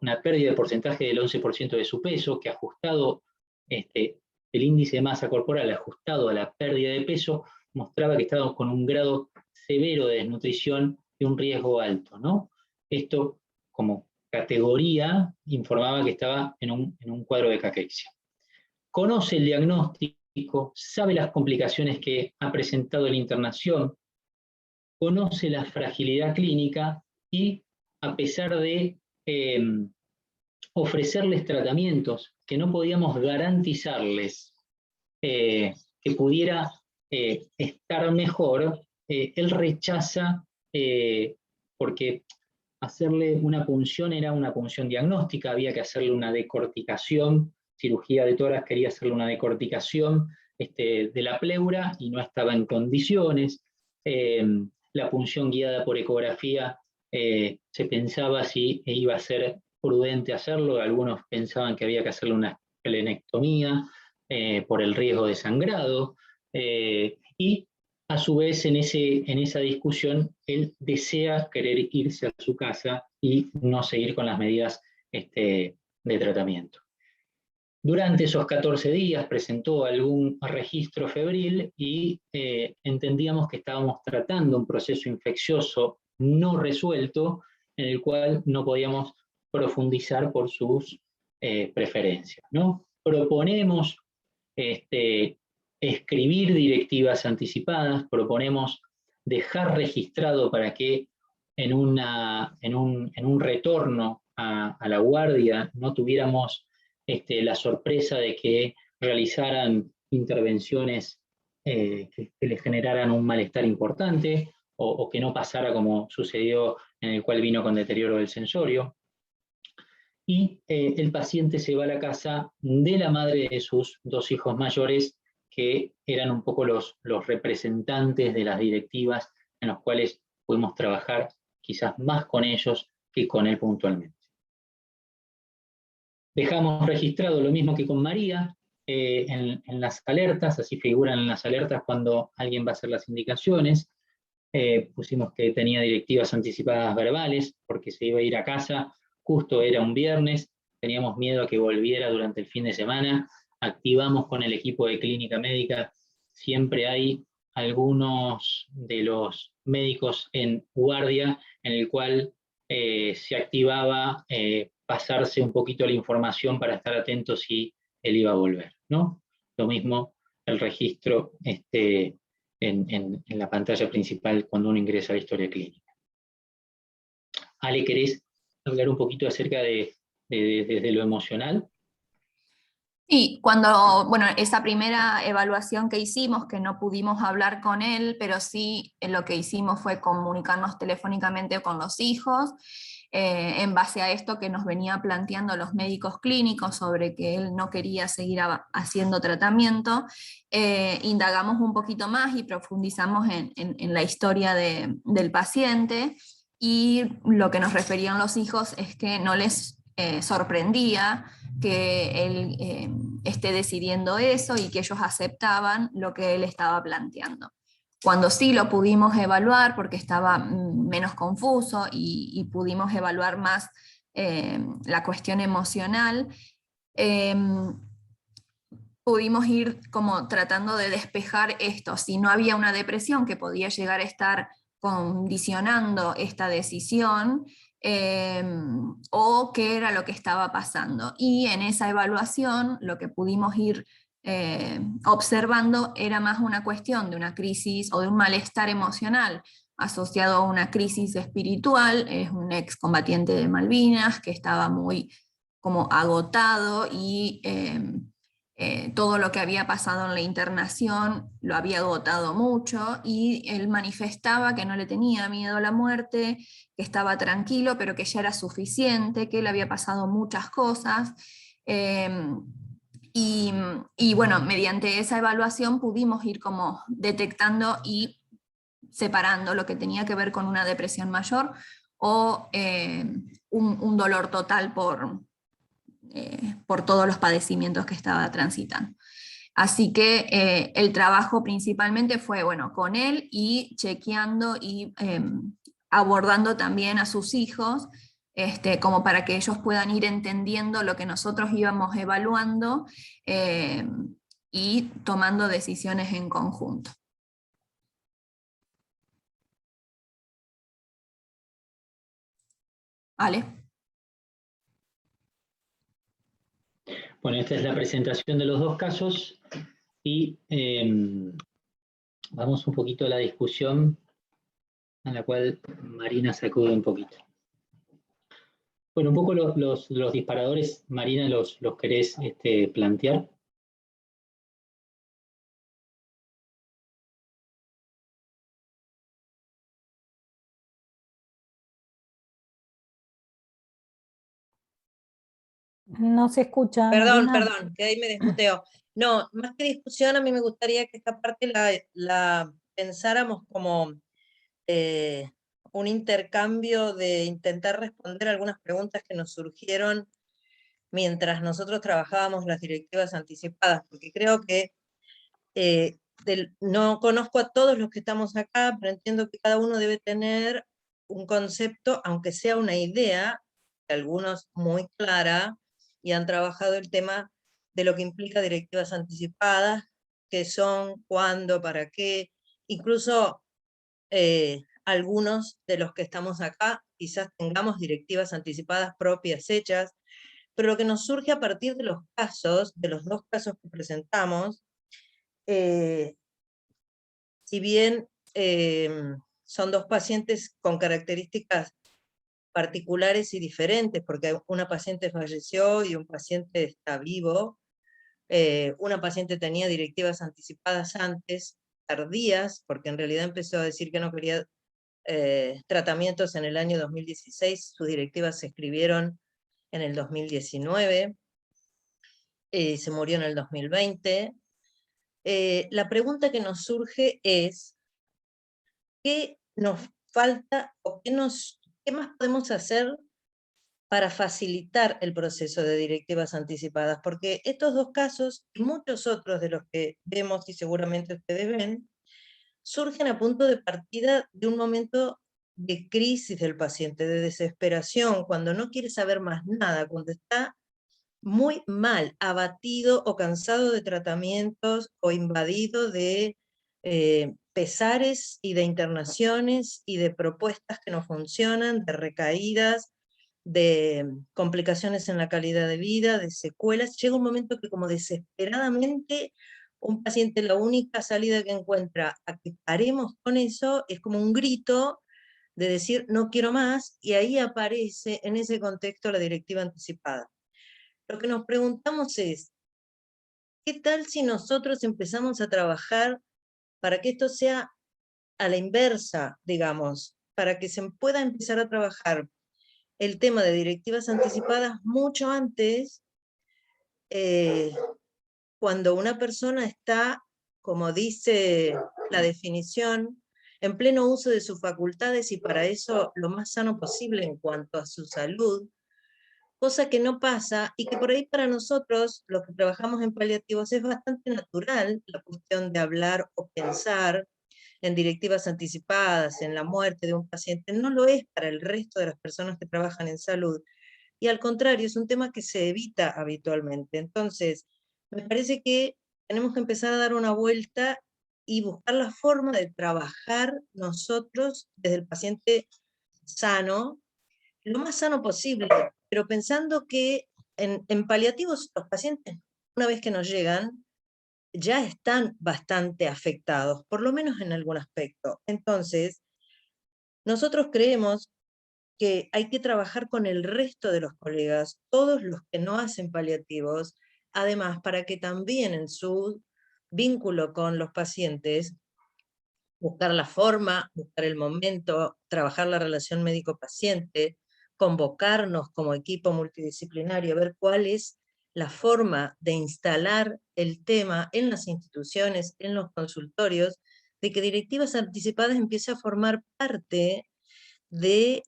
una pérdida de porcentaje del 11% de su peso, que ajustado el índice de masa corporal, ajustado a la pérdida de peso, mostraba que estaba con un grado severo de desnutrición y un riesgo alto, ¿no? Esto, como categoría, informaba que estaba en un cuadro de caquexia. Conoce el diagnóstico, sabe las complicaciones que ha presentado la internación, conoce la fragilidad clínica y, a pesar de ofrecerles tratamientos que no podíamos garantizarles que pudiera estar mejor, él rechaza, porque hacerle una punción era una punción diagnóstica, había que hacerle una decorticación, cirugía de tórax quería hacerle una decorticación de la pleura y no estaba en condiciones. La punción guiada por ecografía, se pensaba si iba a ser prudente hacerlo, algunos pensaban que había que hacerle una esplenectomía por el riesgo de sangrado, y a su vez en esa discusión él desea querer irse a su casa y no seguir con las medidas de tratamiento. Durante esos 14 días presentó algún registro febril y entendíamos que estábamos tratando un proceso infeccioso no resuelto en el cual no podíamos profundizar por sus preferencias, ¿no? Proponemos escribir directivas anticipadas, proponemos dejar registrado para que en un retorno a la guardia no tuviéramos la sorpresa de que realizaran intervenciones que les generaran un malestar importante, o que no pasara como sucedió en el cual vino con deterioro del sensorio. Y el paciente se va a la casa de la madre de sus 2 hijos mayores, que eran un poco los representantes de las directivas en los cuales pudimos trabajar quizás más con ellos que con él puntualmente. Dejamos registrado lo mismo que con María en las alertas, así figuran en las alertas cuando alguien va a hacer las indicaciones. Pusimos que tenía directivas anticipadas verbales porque se iba a ir a casa, justo era un viernes, teníamos miedo a que volviera durante el fin de semana. Activamos con el equipo de clínica médica, siempre hay algunos de los médicos en guardia en el cual se activaba pasarse un poquito la información para estar atentos si él iba a volver, ¿no? Lo mismo el registro en la pantalla principal cuando uno ingresa a la historia clínica. Ale, ¿querés hablar un poquito acerca de lo emocional? Sí, cuando, bueno, esa primera evaluación que hicimos, que no pudimos hablar con él, pero sí lo que hicimos fue comunicarnos telefónicamente con los hijos, en base a esto que nos venía planteando los médicos clínicos sobre que él no quería seguir haciendo tratamiento, indagamos un poquito más y profundizamos en la historia del paciente, y lo que nos referían los hijos es que no les sorprendía que él esté decidiendo eso y que ellos aceptaban lo que él estaba planteando. Cuando sí lo pudimos evaluar, porque estaba menos confuso y pudimos evaluar más la cuestión emocional, pudimos ir como tratando de despejar esto. Si no había una depresión que podía llegar a estar condicionando esta decisión, o qué era lo que estaba pasando. Y en esa evaluación lo que pudimos ir observando era más una cuestión de una crisis o de un malestar emocional asociado a una crisis espiritual. Es un excombatiente de Malvinas que estaba muy como agotado y todo lo que había pasado en la internación lo había agotado mucho, y él manifestaba que no le tenía miedo a la muerte, que estaba tranquilo, pero que ya era suficiente, que le había pasado muchas cosas. Y bueno, mediante esa evaluación pudimos ir como detectando y separando lo que tenía que ver con una depresión mayor o un dolor total por todos los padecimientos que estaba transitando. Así que el trabajo principalmente fue, bueno, con él y chequeando y abordando también a sus hijos, como para que ellos puedan ir entendiendo lo que nosotros íbamos evaluando y tomando decisiones en conjunto. ¿Vale? Bueno, esta es la presentación de los 2 casos y vamos un poquito a la discusión a la cual Marina sacude un poquito. Bueno, un poco los disparadores, Marina, los querés plantear. No se escucha. Perdón, Marina. perdón, que ahí me desmuteo. No, más que discusión, a mí me gustaría que esta parte la pensáramos como un intercambio de intentar responder algunas preguntas que nos surgieron mientras nosotros trabajábamos las directivas anticipadas, porque creo que no conozco a todos los que estamos acá, pero entiendo que cada uno debe tener un concepto, aunque sea una idea, de algunos muy clara, y han trabajado el tema de lo que implica directivas anticipadas, qué son, cuándo, para qué, incluso algunos de los que estamos acá quizás tengamos directivas anticipadas propias hechas, pero lo que nos surge a partir de los casos, de los dos casos que presentamos, si bien son dos pacientes con características particulares y diferentes, porque una paciente falleció y un paciente está vivo, una paciente tenía directivas anticipadas antes, tardías, porque en realidad empezó a decir que no quería tratamientos en el año 2016, sus directivas se escribieron en el 2019, se murió en el 2020. La pregunta que nos surge es, ¿qué nos falta o qué más podemos hacer para facilitar el proceso de directivas anticipadas? Porque estos dos casos, y muchos otros de los que vemos y seguramente ustedes ven, surgen a punto de partida de un momento de crisis del paciente, de desesperación, cuando no quiere saber más nada, cuando está muy mal, abatido o cansado de tratamientos o invadido de pesares y de internaciones y de propuestas que no funcionan, de recaídas, de complicaciones en la calidad de vida, de secuelas. Llega un momento que como desesperadamente un paciente, la única salida que encuentra a que paremos con eso es como un grito de decir no quiero más, y ahí aparece en ese contexto la directiva anticipada. Lo que nos preguntamos es, ¿qué tal si nosotros empezamos a trabajar para que esto sea a la inversa, digamos, para que se pueda empezar a trabajar el tema de directivas anticipadas mucho antes, cuando una persona está, como dice la definición, en pleno uso de sus facultades y para eso lo más sano posible en cuanto a su salud, cosa que no pasa y que por ahí para nosotros, los que trabajamos en paliativos, es bastante natural la cuestión de hablar o pensar en directivas anticipadas, en la muerte de un paciente. No lo es para el resto de las personas que trabajan en salud. Y al contrario, es un tema que se evita habitualmente. Entonces, me parece que tenemos que empezar a dar una vuelta y buscar la forma de trabajar nosotros desde el paciente sano, lo más sano posible, pero pensando que en paliativos los pacientes, una vez que nos llegan, ya están bastante afectados, por lo menos en algún aspecto. Entonces, nosotros creemos que hay que trabajar con el resto de los colegas, todos los que no hacen paliativos, además para que también en su vínculo con los pacientes, buscar la forma, buscar el momento, trabajar la relación médico-paciente, convocarnos como equipo multidisciplinario, ver cuál es la forma de instalar el tema en las instituciones, en los consultorios, de que directivas anticipadas empiece a formar parte de,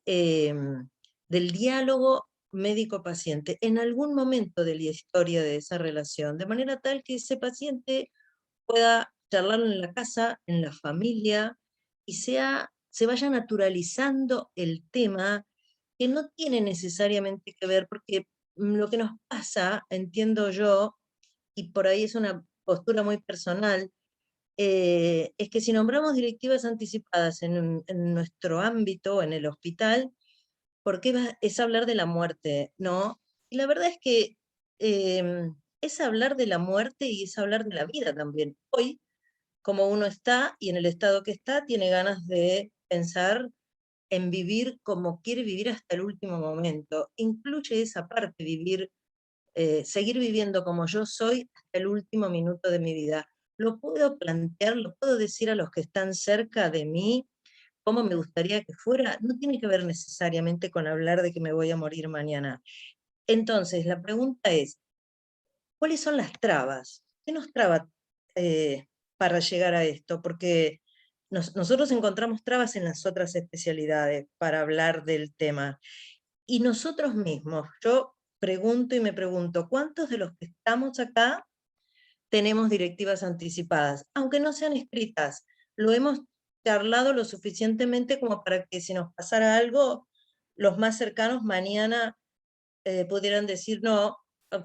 del diálogo médico-paciente en algún momento de la historia de esa relación, de manera tal que ese paciente pueda charlarlo en la casa, en la familia, y se vaya naturalizando el tema, que no tiene necesariamente que ver, porque lo que nos pasa, entiendo yo, y por ahí es una postura muy personal, es que si nombramos directivas anticipadas en nuestro ámbito, en el hospital, ¿por qué es hablar de la muerte? ¿No? Y la verdad es que es hablar de la muerte y es hablar de la vida también. Hoy, como uno está y en el estado que está, tiene ganas de pensar en vivir como quiere vivir hasta el último momento. Incluye esa parte, vivir, seguir viviendo como yo soy hasta el último minuto de mi vida. Lo puedo plantear, lo puedo decir a los que están cerca de mí, cómo me gustaría que fuera. No tiene que ver necesariamente con hablar de que me voy a morir mañana. Entonces, la pregunta es, ¿cuáles son las trabas? ¿Qué nos traba para llegar a esto? Porque nosotros encontramos trabas en las otras especialidades para hablar del tema. Y nosotros mismos, yo pregunto y me pregunto, ¿cuántos de los que estamos acá tenemos directivas anticipadas? Aunque no sean escritas, lo hemos charlado lo suficientemente como para que si nos pasara algo, los más cercanos mañana pudieran decir, no,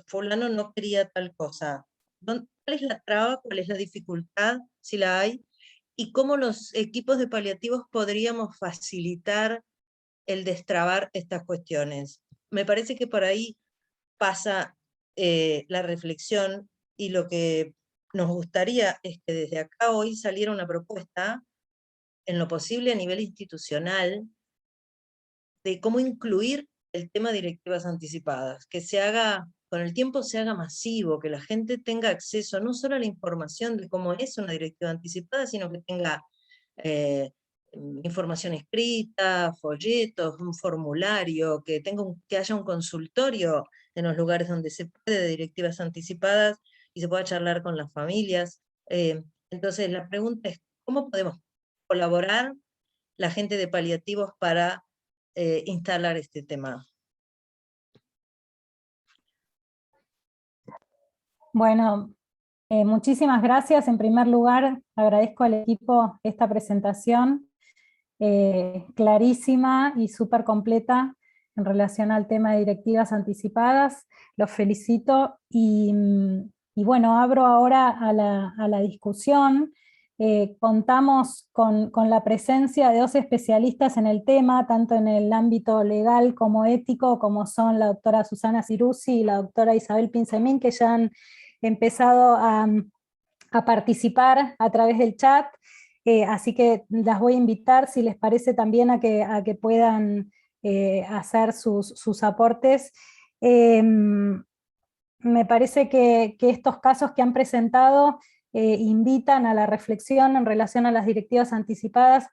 fulano no quería tal cosa. ¿Cuál es la traba? ¿Cuál es la dificultad? Si la hay. ¿Y cómo los equipos de paliativos podríamos facilitar el destrabar estas cuestiones? Me parece que por ahí pasa la reflexión, y lo que nos gustaría es que desde acá hoy saliera una propuesta, en lo posible a nivel institucional, de cómo incluir el tema de directivas anticipadas, que se haga, con el tiempo se haga masivo, que la gente tenga acceso no solo a la información de cómo es una directiva anticipada, sino que tenga información escrita, folletos, un formulario, que haya un consultorio en los lugares donde se puede de directivas anticipadas y se pueda charlar con las familias. Entonces la pregunta es, ¿cómo podemos colaborar la gente de paliativos para instalar este tema? Bueno, muchísimas gracias. En primer lugar, agradezco al equipo esta presentación clarísima y súper completa en relación al tema de directivas anticipadas. Los felicito y bueno, abro ahora a la discusión. Contamos con la presencia de dos especialistas en el tema, tanto en el ámbito legal como ético, como son la doctora Susana Ciruzzi y la doctora Isabel Pinzemín, que ya han empezado a participar a través del chat. Así que las voy a invitar, si les parece, también a que puedan hacer sus aportes. Me parece que estos casos que han presentado invitan a la reflexión en relación a las directivas anticipadas,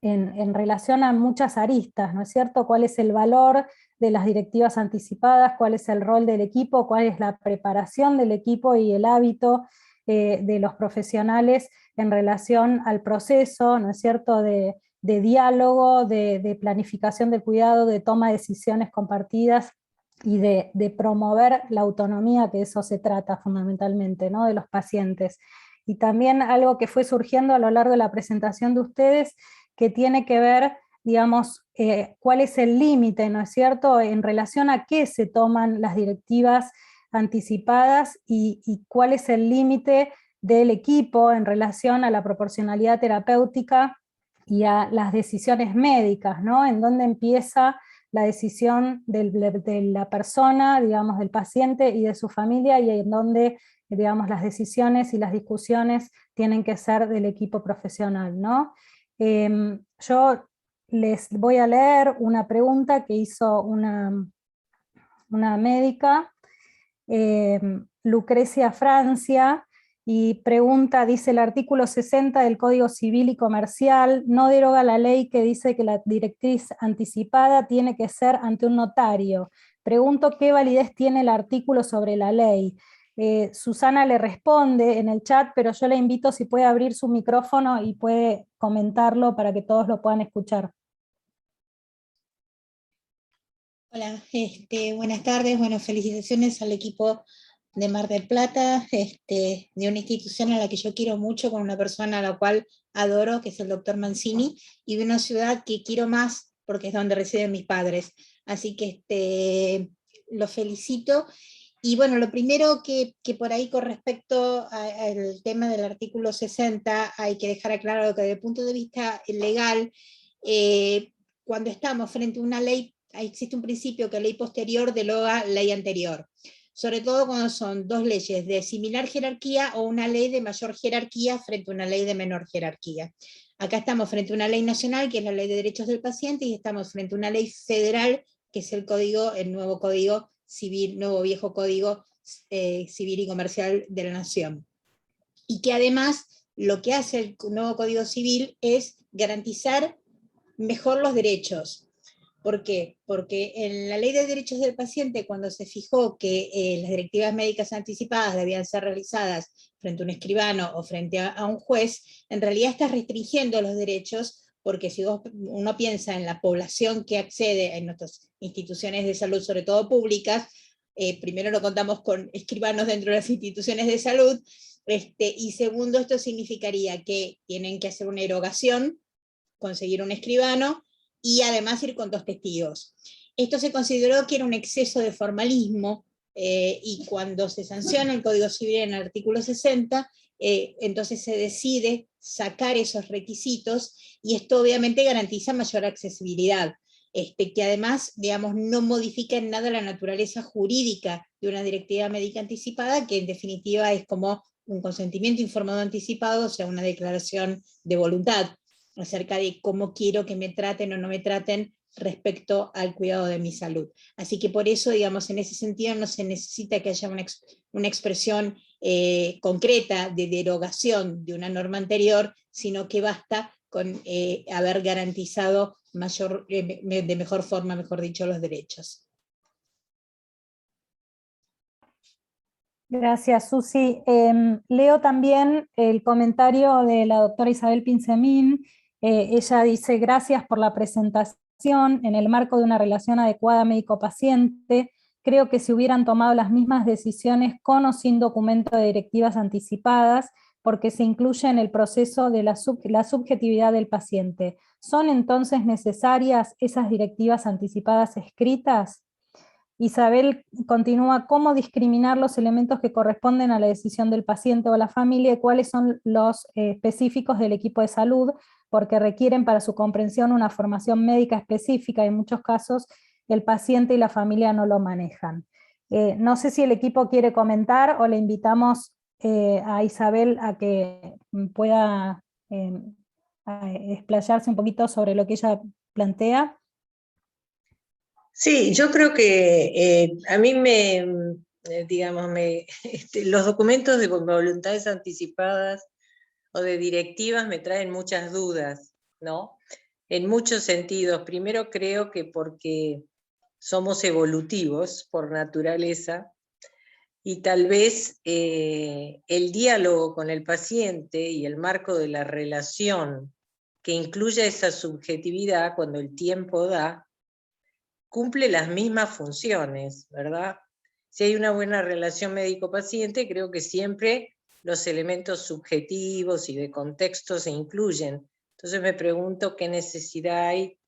en relación a muchas aristas, ¿no es cierto? ¿Cuál es el valor de las directivas anticipadas? ¿Cuál es el rol del equipo? ¿Cuál es la preparación del equipo y el hábito de los profesionales en relación al proceso, ¿no es cierto?, de diálogo, de planificación del cuidado, de toma de decisiones compartidas y de promover la autonomía, que de eso se trata fundamentalmente, ¿no?, de los pacientes. Y también algo que fue surgiendo a lo largo de la presentación de ustedes, que tiene que ver, digamos, cuál es el límite, ¿no es cierto?, en relación a qué se toman las directivas anticipadas y cuál es el límite del equipo en relación a la proporcionalidad terapéutica y a las decisiones médicas, ¿no? En dónde empieza la decisión de la persona, digamos, del paciente y de su familia, y en dónde, digamos, las decisiones y las discusiones tienen que ser del equipo profesional, ¿no? Yo les voy a leer una pregunta que hizo una médica, Lucrecia Francia, y pregunta, dice: el artículo 60 del Código Civil y Comercial no deroga la ley que dice que la directriz anticipada tiene que ser ante un notario. Pregunto qué validez tiene el artículo sobre la ley. Susana le responde en el chat, pero yo le invito si puede abrir su micrófono y puede comentarlo para que todos lo puedan escuchar. Hola, buenas tardes, bueno, felicitaciones al equipo de Mar del Plata, de una institución a la que yo quiero mucho, con una persona a la cual adoro, que es el doctor Mancini, y de una ciudad que quiero más porque es donde residen mis padres. Así que los felicito. Y bueno, lo primero que por ahí con respecto al tema del artículo 60, hay que dejar aclarado que desde el punto de vista legal, cuando estamos frente a una ley, existe un principio que ley posterior deroga ley anterior, sobre todo cuando son dos leyes de similar jerarquía o una ley de mayor jerarquía frente a una ley de menor jerarquía. Acá estamos frente a una ley nacional, que es la Ley de Derechos del Paciente, y estamos frente a una ley federal, que es el nuevo Código Civil, nuevo viejo Código Civil y Comercial de la Nación. Y que además lo que hace el nuevo Código Civil es garantizar mejor los derechos. ¿Por qué? Porque en la Ley de Derechos del Paciente, cuando se fijó que las directivas médicas anticipadas debían ser realizadas frente a un escribano o frente a un juez, en realidad está restringiendo los derechos, porque si uno piensa en la población que accede en nuestras instituciones de salud, sobre todo públicas, primero no contamos con escribanos dentro de las instituciones de salud, y segundo, esto significaría que tienen que hacer una erogación, conseguir un escribano, y además ir con 2 testigos. Esto se consideró que era un exceso de formalismo, y cuando se sanciona el Código Civil en el artículo 60, entonces se decide sacar esos requisitos, y esto obviamente garantiza mayor accesibilidad, que además, digamos, no modifica en nada la naturaleza jurídica de una directiva médica anticipada, que en definitiva es como un consentimiento informado anticipado, o sea, una declaración de voluntad acerca de cómo quiero que me traten o no me traten respecto al cuidado de mi salud. Así que por eso, digamos, en ese sentido no se necesita que haya una expresión concreta de derogación de una norma anterior, sino que basta con haber garantizado de mejor forma, mejor dicho, los derechos. Gracias, Susi. Leo también el comentario de la doctora Isabel Pinzemín. Ella dice: gracias por la presentación. En el marco de una relación adecuada médico-paciente, creo que se hubieran tomado las mismas decisiones con o sin documento de directivas anticipadas, porque se incluye en el proceso de la subjetividad del paciente. ¿Son entonces necesarias esas directivas anticipadas escritas? Isabel continúa: ¿cómo discriminar los elementos que corresponden a la decisión del paciente o la familia y cuáles son los específicos del equipo de salud, porque requieren para su comprensión una formación médica específica y en muchos casos el paciente y la familia no lo manejan? No sé si el equipo quiere comentar o le invitamos a Isabel a que pueda explayarse un poquito sobre lo que ella plantea. Sí, yo creo que a mí los documentos de voluntades anticipadas o de directivas me traen muchas dudas, ¿no? En muchos sentidos. Primero, creo que porque somos evolutivos por naturaleza, y tal vez el diálogo con el paciente y el marco de la relación que incluya esa subjetividad cuando el tiempo da, cumple las mismas funciones, ¿verdad? Si hay una buena relación médico-paciente, creo que siempre los elementos subjetivos y de contexto se incluyen. Entonces me pregunto qué necesidad hay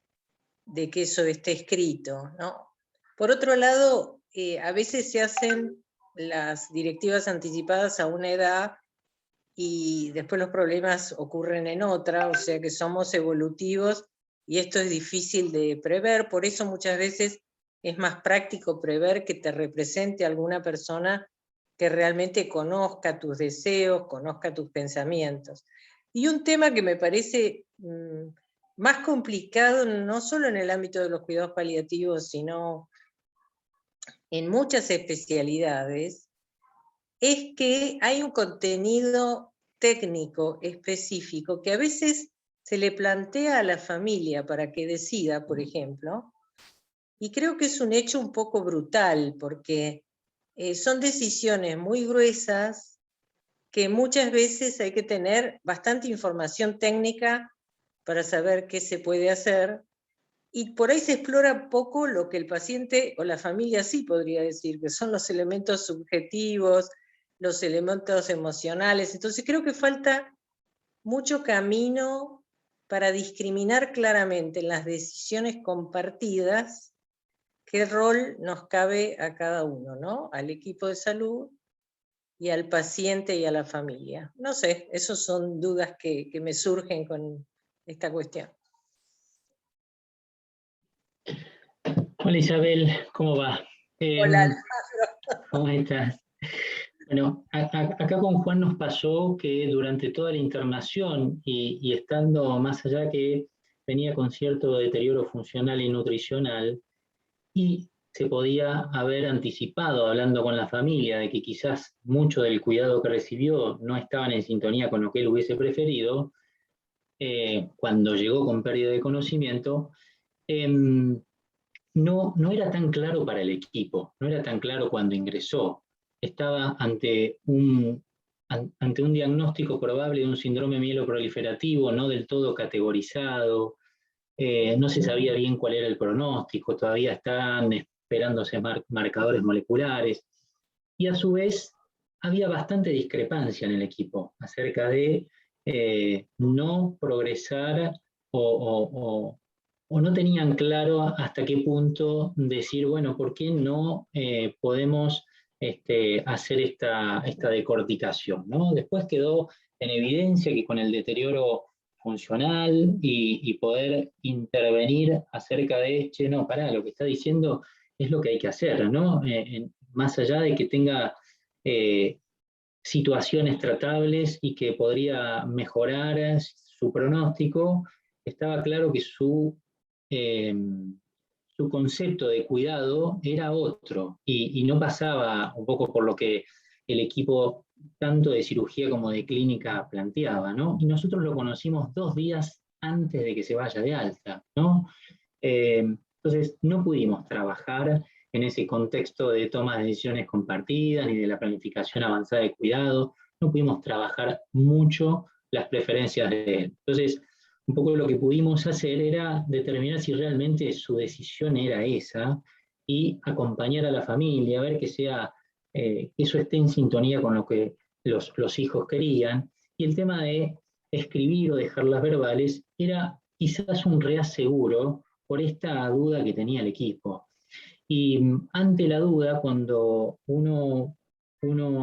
de que eso esté escrito, ¿no? Por otro lado, a veces se hacen las directivas anticipadas a una edad y después los problemas ocurren en otra, o sea que somos evolutivos y esto es difícil de prever, por eso muchas veces es más práctico prever que te represente alguna persona que realmente conozca tus deseos, conozca tus pensamientos. Y un tema que me parece más complicado, no solo en el ámbito de los cuidados paliativos, sino en muchas especialidades, es que hay un contenido técnico específico que a veces se le plantea a la familia para que decida, por ejemplo, y creo que es un hecho un poco brutal, porque son decisiones muy gruesas que muchas veces hay que tener bastante información técnica para saber qué se puede hacer, y por ahí se explora poco lo que el paciente o la familia sí podría decir, que son los elementos subjetivos, los elementos emocionales. Entonces creo que falta mucho camino para discriminar claramente en las decisiones compartidas qué rol nos cabe a cada uno, ¿no? Al equipo de salud y al paciente y a la familia. No sé, esas son dudas que me surgen con esta cuestión. Hola Isabel, ¿cómo va? Hola Alejandro. ¿Cómo estás? Bueno, acá con Juan nos pasó que durante toda la internación y estando más allá que venía con cierto deterioro funcional y nutricional, y se podía haber anticipado hablando con la familia de que quizás mucho del cuidado que recibió no estaban en sintonía con lo que él hubiese preferido, cuando llegó con pérdida de conocimiento, no era tan claro para el equipo, no era tan claro cuando ingresó. Estaba ante un diagnóstico probable de un síndrome mieloproliferativo no del todo categorizado, no se sabía bien cuál era el pronóstico, todavía están esperándose marcadores moleculares, y a su vez había bastante discrepancia en el equipo acerca de no progresar o no tenían claro hasta qué punto decir, bueno, ¿por qué no podemos hacer esta decorticación, ¿no? Después quedó en evidencia que con el deterioro funcional y poder intervenir acerca de, che, no, pará, lo que está diciendo es lo que hay que hacer, ¿no? Más allá de que tenga situaciones tratables y que podría mejorar su pronóstico, estaba claro que su concepto de cuidado era otro y no pasaba un poco por lo que el equipo tanto de cirugía como de clínica planteaba, ¿no? Y nosotros lo conocimos 2 días antes de que se vaya de alta, ¿no? Entonces no pudimos trabajar en ese contexto de toma de decisiones compartidas ni de la planificación avanzada de cuidado, no pudimos trabajar mucho las preferencias de él. Entonces, un poco lo que pudimos hacer era determinar si realmente su decisión era esa y acompañar a la familia, ver que eso esté en sintonía con lo que los hijos querían. Y el tema de escribir o dejarlas verbales era quizás un reaseguro por esta duda que tenía el equipo. Y ante la duda, cuando uno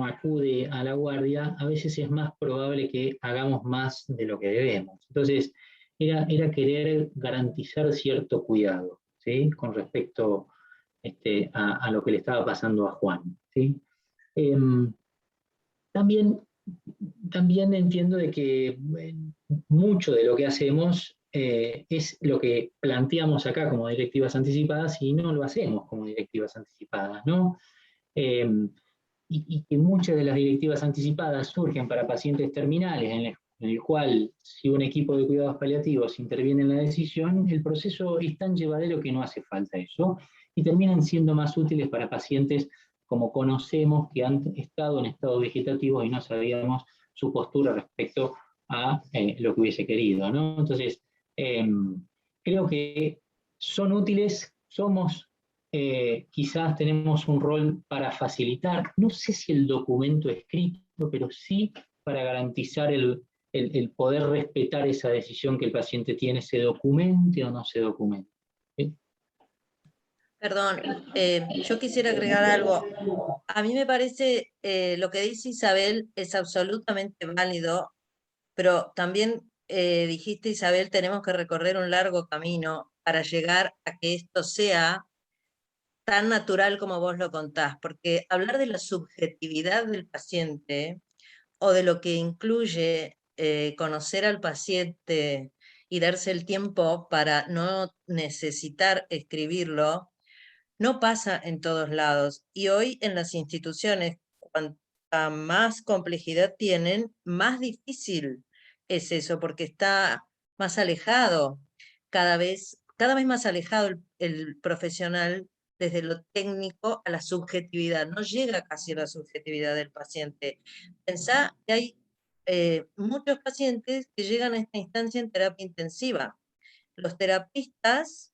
acude a la guardia, a veces es más probable que hagamos más de lo que debemos. Entonces, era querer garantizar cierto cuidado, ¿sí? Con respecto a lo que le estaba pasando a Juan, ¿sí? También entiendo de que mucho de lo que hacemos es lo que planteamos acá como directivas anticipadas y no lo hacemos como directivas anticipadas, ¿no? Y que muchas de las directivas anticipadas surgen para pacientes terminales, en el cual si un equipo de cuidados paliativos interviene en la decisión, el proceso es tan llevadero que no hace falta eso, y terminan siendo más útiles para pacientes como conocemos que han estado en estado vegetativo y no sabíamos su postura respecto a lo que hubiese querido, ¿no? Entonces, creo que son útiles, quizás tenemos un rol para facilitar, no sé si el documento escrito, pero sí para garantizar el poder respetar esa decisión que el paciente tiene, se documente o no se documente. ¿Sí? Perdón, yo quisiera agregar algo. A mí me parece lo que dice Isabel es absolutamente válido, pero también dijiste, Isabel, tenemos que recorrer un largo camino para llegar a que esto sea tan natural como vos lo contás, porque hablar de la subjetividad del paciente o de lo que incluye conocer al paciente y darse el tiempo para no necesitar escribirlo, no pasa en todos lados. Y hoy en las instituciones, cuanta más complejidad tienen, más difícil es eso, porque está más alejado, cada vez más alejado el profesional desde lo técnico a la subjetividad. No llega casi a la subjetividad del paciente. Pensá que hay muchos pacientes que llegan a esta instancia en terapia intensiva. Los terapistas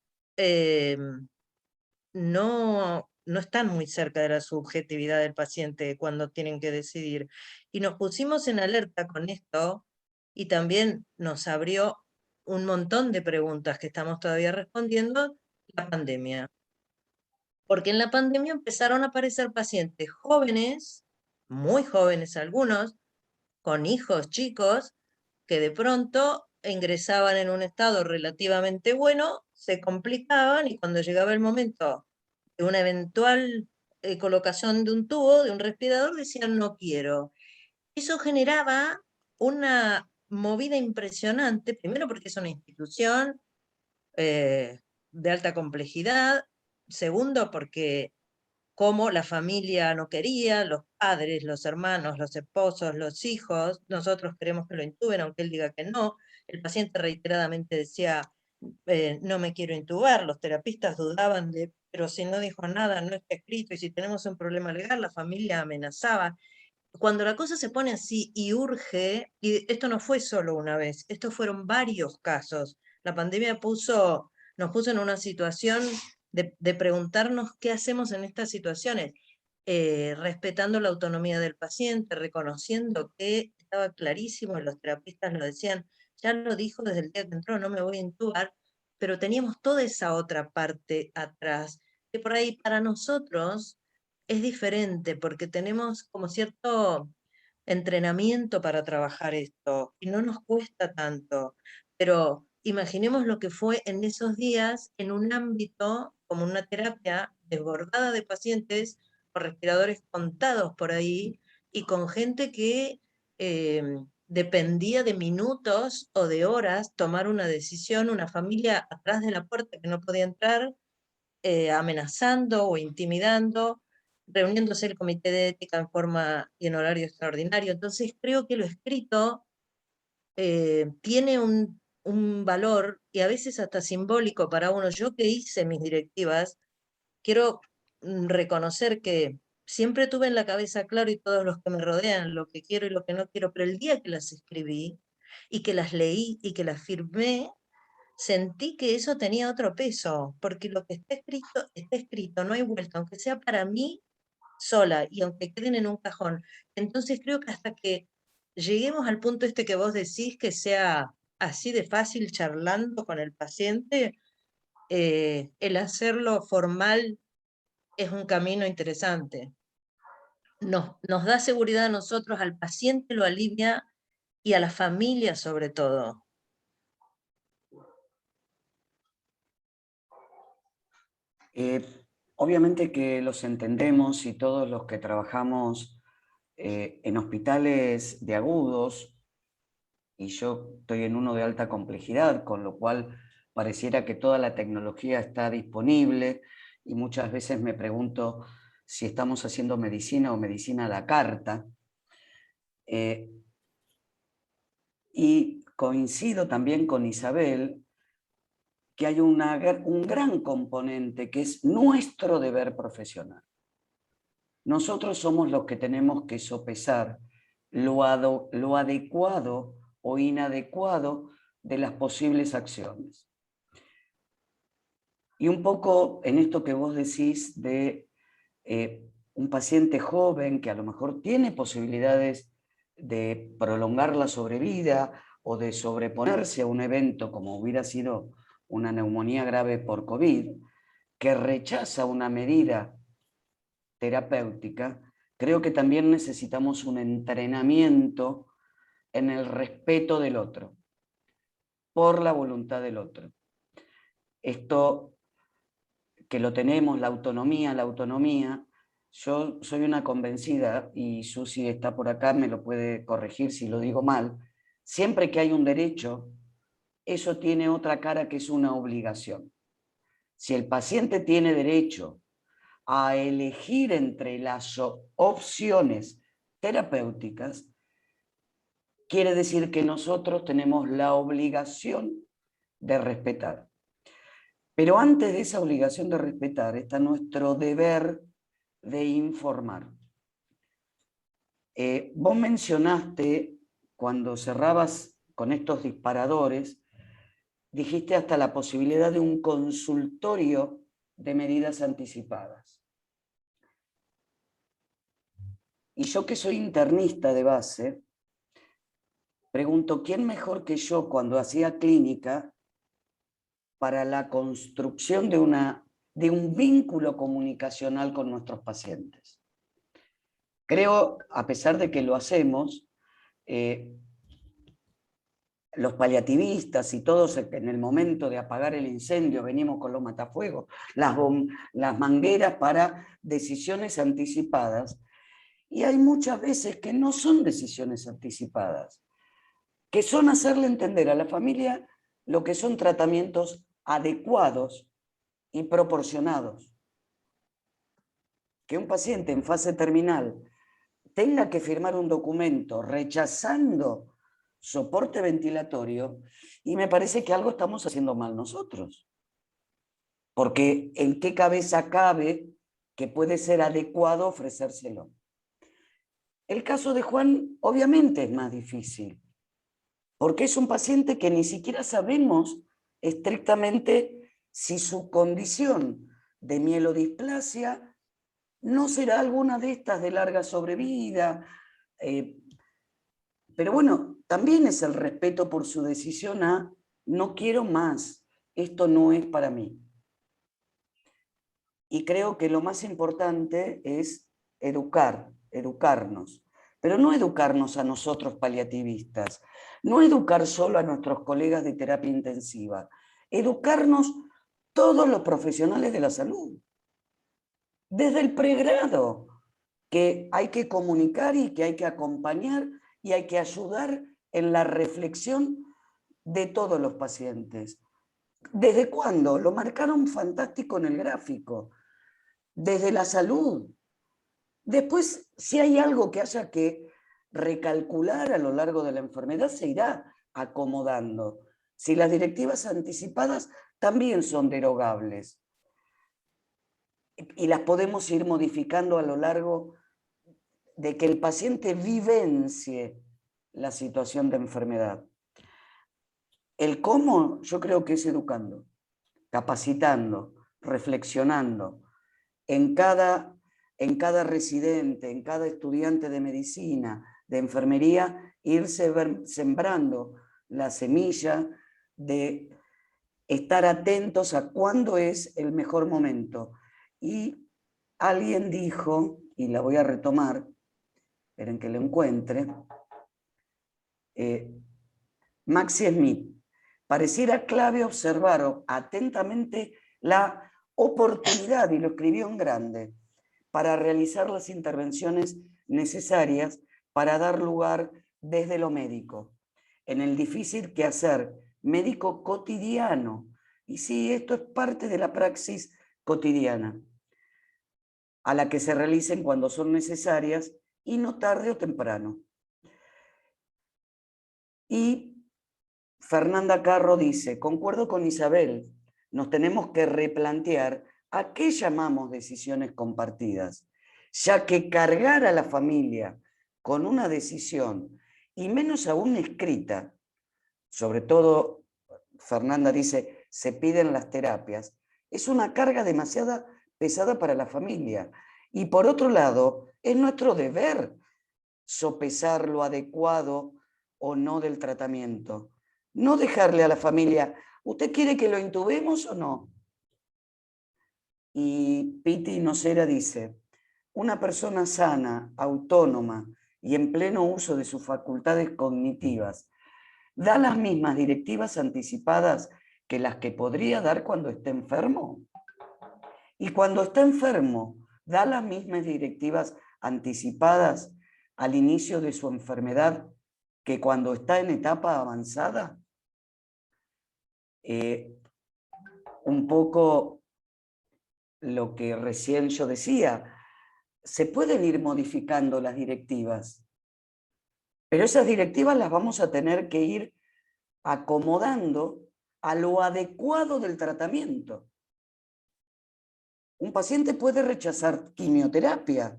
no están muy cerca de la subjetividad del paciente cuando tienen que decidir. Y nos pusimos en alerta con esto y también nos abrió un montón de preguntas que estamos todavía respondiendo, la pandemia. Porque en la pandemia empezaron a aparecer pacientes jóvenes, muy jóvenes algunos, con hijos chicos, que de pronto ingresaban en un estado relativamente bueno, se complicaban y cuando llegaba el momento de una eventual colocación de un tubo, de un respirador, decían no quiero. Eso generaba una movida impresionante, primero porque es una institución de alta complejidad, segundo porque como la familia no quería, los padres, los hermanos, los esposos, los hijos, nosotros queremos que lo intuben, aunque él diga que no, el paciente reiteradamente decía, no me quiero intubar, los terapistas dudaban de, pero si no dijo nada, no está escrito, y si tenemos un problema legal, la familia amenazaba. Cuando la cosa se pone así y urge, y esto no fue solo una vez, estos fueron varios casos, la pandemia nos puso en una situación de preguntarnos qué hacemos en estas situaciones, respetando la autonomía del paciente, reconociendo que estaba clarísimo, y los terapistas lo decían, ya lo dijo desde el día que entró, no me voy a intubar, pero teníamos toda esa otra parte atrás, que por ahí para nosotros es diferente porque tenemos como cierto entrenamiento para trabajar esto y no nos cuesta tanto, pero imaginemos lo que fue en esos días en un ámbito como una terapia desbordada de pacientes con respiradores contados por ahí y con gente que dependía de minutos o de horas tomar una decisión, una familia atrás de la puerta que no podía entrar, amenazando o intimidando, reuniéndose el comité de ética en forma y en horario extraordinario. Entonces creo que lo escrito tiene un valor y a veces hasta simbólico para uno. Yo que hice mis directivas, quiero reconocer que siempre tuve en la cabeza claro, y todos los que me rodean, lo que quiero y lo que no quiero, pero el día que las escribí y que las leí y que las firmé, sentí que eso tenía otro peso, porque lo que está escrito, no hay vuelta, aunque sea para mí sola y aunque queden en un cajón. Entonces creo que hasta que lleguemos al punto este que vos decís, que sea así de fácil charlando con el paciente, el hacerlo formal es un camino interesante. Nos da seguridad a nosotros, al paciente lo alivia y a la familia sobre todo. Obviamente que los entendemos y todos los que trabajamos en hospitales de agudos, y yo estoy en uno de alta complejidad, con lo cual pareciera que toda la tecnología está disponible y muchas veces me pregunto si estamos haciendo medicina o medicina a la carta. Y coincido también con Isabel que hay un gran componente que es nuestro deber profesional. Nosotros somos los que tenemos que sopesar lo adecuado o inadecuado de las posibles acciones. Y un poco en esto que vos decís de un paciente joven que a lo mejor tiene posibilidades de prolongar la sobrevida o de sobreponerse a un evento como hubiera sido una neumonía grave por COVID, que rechaza una medida terapéutica, creo que también necesitamos un entrenamiento en el respeto del otro, por la voluntad del otro. Esto que lo tenemos, la autonomía, yo soy una convencida, y Susi está por acá, me lo puede corregir si lo digo mal, siempre que hay un derecho, eso tiene otra cara que es una obligación. Si el paciente tiene derecho a elegir entre las opciones terapéuticas, quiere decir que nosotros tenemos la obligación de respetar. Pero antes de esa obligación de respetar está nuestro deber de informar. Vos mencionaste, cuando cerrabas con estos disparadores, dijiste hasta la posibilidad de un consultorio de medidas anticipadas. Y yo, que soy internista de base, pregunto, ¿quién mejor que yo cuando hacía clínica para la construcción de un vínculo comunicacional con nuestros pacientes? Creo, a pesar de que lo hacemos, los paliativistas y todos en el momento de apagar el incendio venimos con los matafuegos, las mangueras para decisiones anticipadas, y hay muchas veces que no son decisiones anticipadas, que son hacerle entender a la familia lo que son tratamientos adecuados y proporcionados. Que un paciente en fase terminal tenga que firmar un documento rechazando soporte ventilatorio, y me parece que algo estamos haciendo mal nosotros. Porque ¿en qué cabeza cabe que puede ser adecuado ofrecérselo? El caso de Juan obviamente es más difícil, porque es un paciente que ni siquiera sabemos estrictamente si su condición de mielodisplasia no será alguna de estas de larga sobrevida. Pero bueno, también es el respeto por su decisión a no quiero más, esto no es para mí. Y creo que lo más importante es educarnos. Pero no educarnos a nosotros paliativistas, no educar solo a nuestros colegas de terapia intensiva, educarnos todos los profesionales de la salud, desde el pregrado, que hay que comunicar y que hay que acompañar y hay que ayudar en la reflexión de todos los pacientes. ¿Desde cuándo? Lo marcaron fantástico en el gráfico. Desde la salud. Después, si hay algo que haya que recalcular a lo largo de la enfermedad, se irá acomodando. Si las directivas anticipadas también son derogables y las podemos ir modificando a lo largo de que el paciente vivencie la situación de enfermedad. El cómo, yo creo que es educando, capacitando, reflexionando en cada residente, en cada estudiante de medicina, de enfermería, irse sembrando la semilla de estar atentos a cuándo es el mejor momento. Y alguien dijo, y la voy a retomar, esperen que lo encuentre, Maxi Smith, pareciera clave observar atentamente la oportunidad, y lo escribió en grande, para realizar las intervenciones necesarias para dar lugar desde lo médico, en el difícil quehacer médico cotidiano. Y sí, esto es parte de la praxis cotidiana, a la que se realicen cuando son necesarias y no tarde o temprano. Y Fernanda Carro dice, concuerdo con Isabel, nos tenemos que replantear a qué llamamos decisiones compartidas, ya que cargar a la familia con una decisión, y menos aún escrita, sobre todo, Fernanda dice, se piden las terapias, es una carga demasiado pesada para la familia. Y por otro lado, es nuestro deber sopesar lo adecuado o no del tratamiento. No dejarle a la familia, ¿usted quiere que lo intubemos o no? Y Piti Nocera dice, una persona sana, autónoma y en pleno uso de sus facultades cognitivas, ¿da las mismas directivas anticipadas que las que podría dar cuando esté enfermo? Y cuando está enfermo, ¿da las mismas directivas anticipadas al inicio de su enfermedad que cuando está en etapa avanzada? Un poco lo que recién yo decía, se pueden ir modificando las directivas, pero esas directivas las vamos a tener que ir acomodando a lo adecuado del tratamiento. Un paciente puede rechazar quimioterapia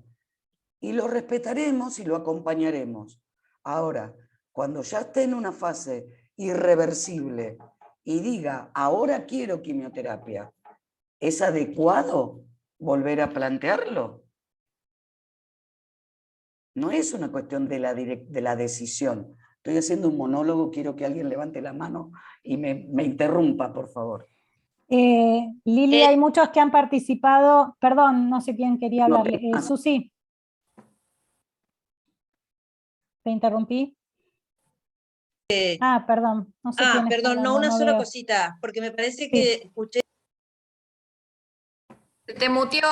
y lo respetaremos y lo acompañaremos. Ahora, cuando ya esté en una fase irreversible y diga, ahora quiero quimioterapia, ¿es adecuado volver a plantearlo? No es una cuestión de la decisión. Estoy haciendo un monólogo, quiero que alguien levante la mano y me interrumpa, por favor. Lili, hay muchos que han participado. Perdón, no sé quién quería hablar. Susi. ¿Te interrumpí? Perdón. No sé quién perdón, está no, una sola veo. cosita, porque me parece que escuché. ¿Te muteó?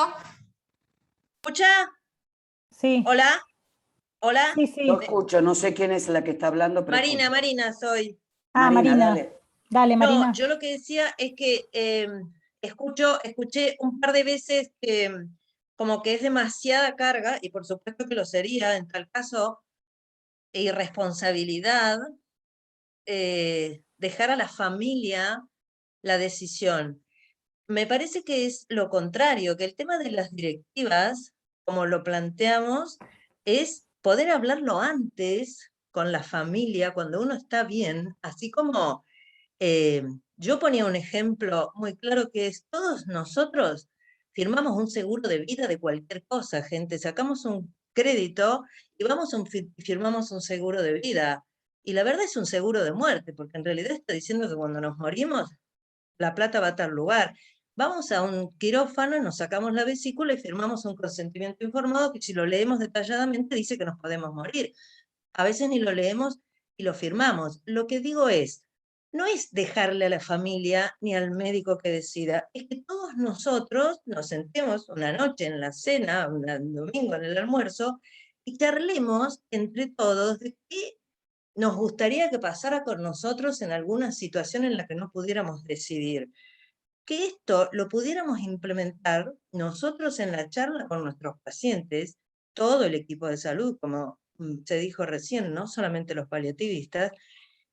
¿Escucha? Sí. ¿Hola? ¿Hola? Sí, sí. Yo escucho, no sé quién es la que está hablando, pero Marina, escucho. Marina soy. Marina. Dale. Dale, Marina. No, yo lo que decía es que escuché un par de veces que como que es demasiada carga, y por supuesto que lo sería en tal caso, irresponsabilidad, dejar a la familia la decisión. Me parece que es lo contrario, que el tema de las directivas, como lo planteamos, es poder hablarlo antes con la familia cuando uno está bien, así como yo ponía un ejemplo muy claro que es, todos nosotros firmamos un seguro de vida de cualquier cosa, gente, sacamos un crédito y firmamos un seguro de vida. Y la verdad es un seguro de muerte, porque en realidad está diciendo que cuando nos morimos, la plata va a tal lugar. vamos a un quirófano, nos sacamos la vesícula y firmamos un consentimiento informado que si lo leemos detalladamente dice que nos podemos morir. A veces ni lo leemos y lo firmamos. Lo que digo es, no es dejarle a la familia ni al médico que decida, es que todos nosotros nos sentemos una noche en la cena, un domingo en el almuerzo, y charlemos entre todos de qué nos gustaría que pasara con nosotros en alguna situación en la que no pudiéramos decidir. Que esto lo pudiéramos implementar nosotros en la charla con nuestros pacientes, todo el equipo de salud, como se dijo recién, no solamente los paliativistas,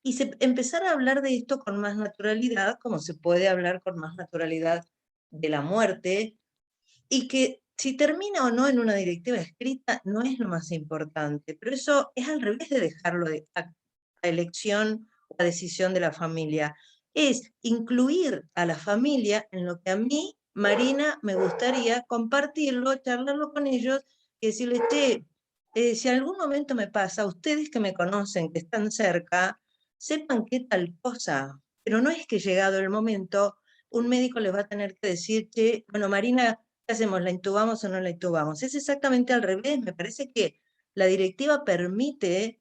y empezar a hablar de esto con más naturalidad, como se puede hablar con más naturalidad de la muerte, y que si termina o no en una directiva escrita no es lo más importante, pero eso es al revés de dejarlo a elección o a decisión de la familia. Es incluir a la familia en lo que a mí, Marina, me gustaría compartirlo, charlarlo con ellos y decirles, che, si algún momento me pasa, ustedes que me conocen, que están cerca, sepan qué tal cosa, pero no es que llegado el momento, un médico les va a tener que decir, che, bueno, Marina, ¿qué hacemos? ¿La intubamos o no la intubamos? Es exactamente al revés. Me parece que la directiva permite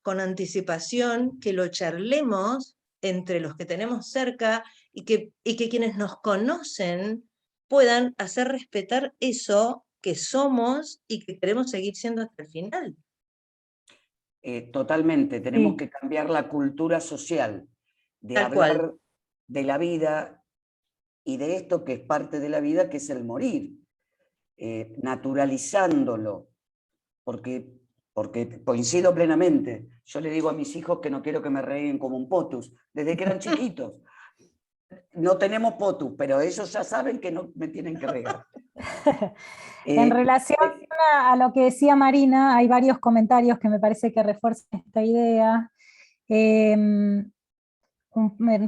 con anticipación que lo charlemos entre los que tenemos cerca y que quienes nos conocen puedan hacer respetar eso que somos y que queremos seguir siendo hasta el final. Totalmente, tenemos Sí. que cambiar la cultura social de Tal hablar cual. de la vida y de esto que es parte de la vida, que es el morir, naturalizándolo, porque coincido plenamente. Yo le digo a mis hijos que no quiero que me reguen como un potus, desde que eran chiquitos. No tenemos potus, pero ellos ya saben que no me tienen que regar. En relación a lo que decía Marina, hay varios comentarios que me parece que refuerzan esta idea.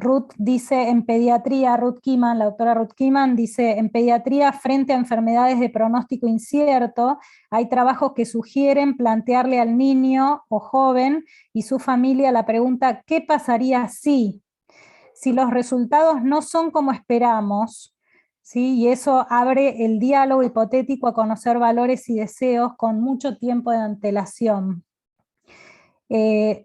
Ruth dice en pediatría, Ruth Kiman, la doctora Ruth Kiman, dice en pediatría frente a enfermedades de pronóstico incierto, hay trabajos que sugieren plantearle al niño o joven y su familia la pregunta, ¿qué pasaría si? Si los resultados no son como esperamos, ¿sí? Y eso abre el diálogo hipotético a conocer valores y deseos con mucho tiempo de antelación.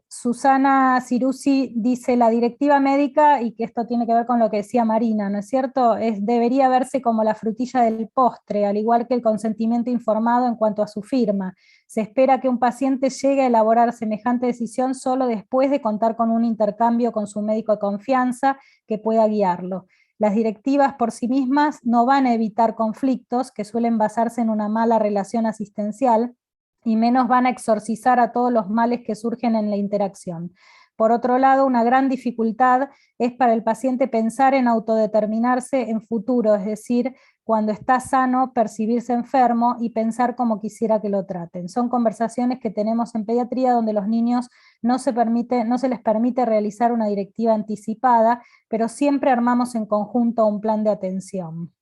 Susana Cirusi dice la directiva médica, y que esto tiene que ver con lo que decía Marina, ¿no es cierto? Debería verse como la frutilla del postre, al igual que el consentimiento informado en cuanto a su firma. Se espera que un paciente llegue a elaborar semejante decisión solo después de contar con un intercambio con su médico de confianza que pueda guiarlo. Las directivas por sí mismas no van a evitar conflictos que suelen basarse en una mala relación asistencial, y menos van a exorcizar a todos los males que surgen en la interacción. Por otro lado, una gran dificultad es para el paciente pensar en autodeterminarse en futuro, es decir, cuando está sano, percibirse enfermo y pensar como quisiera que lo traten. Son conversaciones que tenemos en pediatría donde los niños no se les permite realizar una directiva anticipada, pero siempre armamos en conjunto un plan de atención.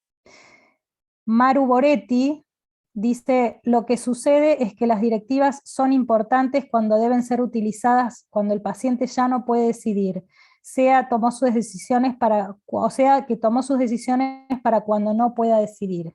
Maru Boretti dice, lo que sucede es que las directivas son importantes cuando deben ser utilizadas cuando el paciente ya no puede decidir, sea que tomó sus decisiones para cuando no pueda decidir.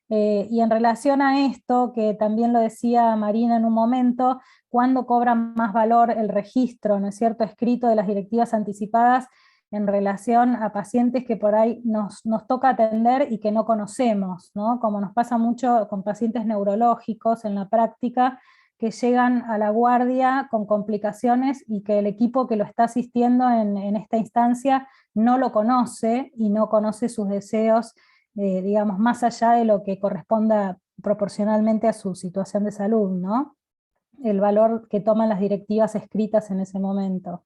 Y en relación a esto, que también lo decía Marina en un momento, ¿cuándo cobra más valor el registro, ¿no es cierto?, escrito de las directivas anticipadas en relación a pacientes que por ahí nos toca atender y que no conocemos, ¿no? Como nos pasa mucho con pacientes neurológicos en la práctica, que llegan a la guardia con complicaciones y que el equipo que lo está asistiendo en esta instancia no lo conoce y no conoce sus deseos, digamos, más allá de lo que corresponda proporcionalmente a su situación de salud, ¿no? El valor que toman las directivas escritas en ese momento.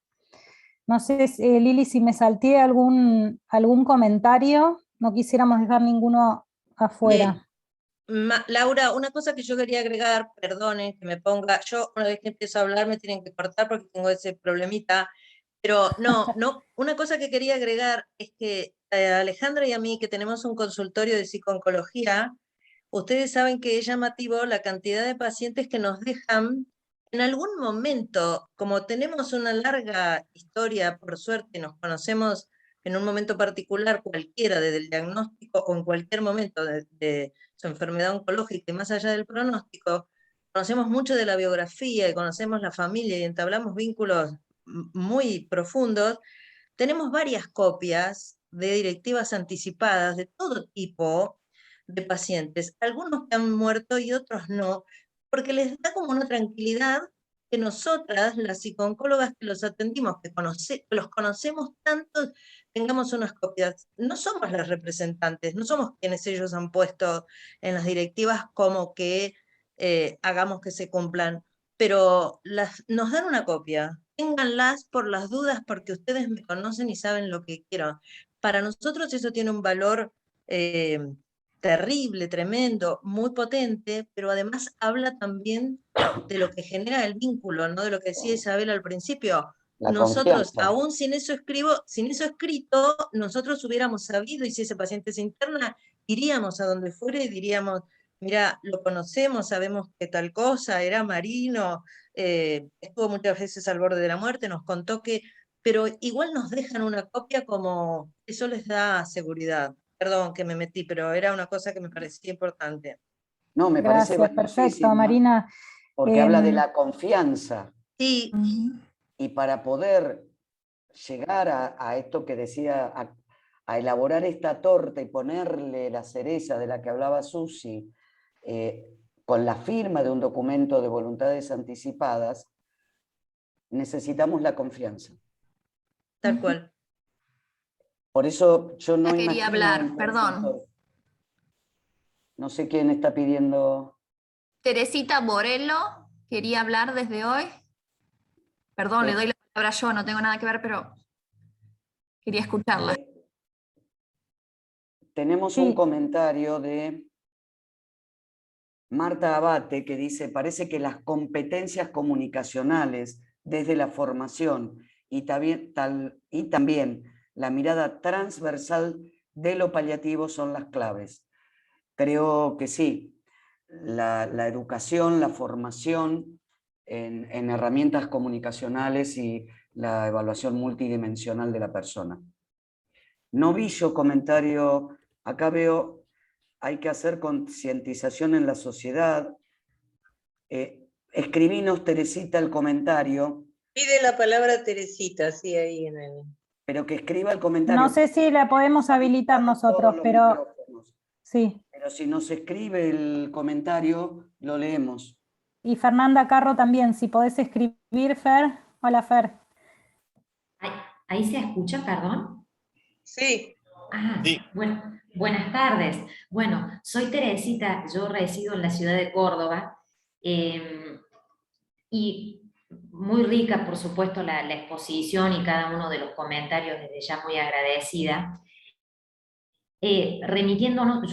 No sé, Lili, si me salté algún comentario, no quisiéramos dejar ninguno afuera. Laura, una cosa que yo quería agregar, perdone que me ponga, yo una vez que empiezo a hablar me tienen que cortar porque tengo ese problemita, pero no, una cosa que quería agregar es que Alejandra y a mí, que tenemos un consultorio de psicooncología, ustedes saben que es llamativo la cantidad de pacientes que nos dejan en algún momento, como tenemos una larga historia, por suerte nos conocemos en un momento particular, cualquiera, desde el diagnóstico o en cualquier momento de su enfermedad oncológica y más allá del pronóstico, conocemos mucho de la biografía y conocemos la familia y entablamos vínculos muy profundos, tenemos varias copias de directivas anticipadas de todo tipo de pacientes, algunos que han muerto y otros no, porque les da como una tranquilidad que nosotras, las psicooncólogas que los atendimos, que los conocemos tanto, tengamos unas copias. No somos las representantes, no somos quienes ellos han puesto en las directivas como que hagamos que se cumplan, pero nos dan una copia. Ténganlas por las dudas porque ustedes me conocen y saben lo que quiero. Para nosotros eso tiene un valor terrible, tremendo, muy potente, pero además habla también de lo que genera el vínculo, ¿no? De lo que decía Isabel al principio. La Nosotros, confianza. aún sin eso escrito, nosotros hubiéramos sabido, y si ese paciente se interna, iríamos a donde fuera y diríamos, mira, lo conocemos, sabemos que tal cosa, era marino, estuvo muchas veces al borde de la muerte, nos contó que, pero igual nos dejan una copia como, eso les da seguridad. Perdón que me metí, pero era una cosa que me parecía importante. No, me parece Gracias, perfecto, valiosísima, Marina. porque habla de la confianza. Sí, Y para poder llegar a esto que decía, a elaborar esta torta y ponerle la cereza de la que hablaba Susi, con la firma de un documento de voluntades anticipadas, necesitamos la confianza. tal cual. Por eso yo no Quería imagino hablar, un perdón. consultor. No sé quién está pidiendo. Teresita Borello quería hablar desde hoy. Perdón, le doy la palabra yo, no tengo nada que ver, pero quería escucharla. Tenemos un comentario de Marta Abate que dice, parece que las competencias comunicacionales desde la formación y también la mirada transversal de lo paliativo son las claves. Creo que sí, la educación, la formación en herramientas comunicacionales y la evaluación multidimensional de la persona. Novillo comentario, acá veo, hay que hacer concientización en la sociedad. Escribinos, Teresita, el comentario. Pide la palabra Teresita, sí, ahí en el... Pero que escriba el comentario. No sé si la podemos habilitar nosotros, pero sí. Pero si nos escribe el comentario, lo leemos. Y Fernanda Carro también, si podés escribir, Fer. Hola, Fer. ¿Ahí se escucha, perdón? Sí. Sí. Bueno, buenas tardes. Bueno, soy Teresita, yo resido en la ciudad de Córdoba, y muy rica, por supuesto, la exposición y cada uno de los comentarios, desde ya muy agradecida. Remitiéndonos,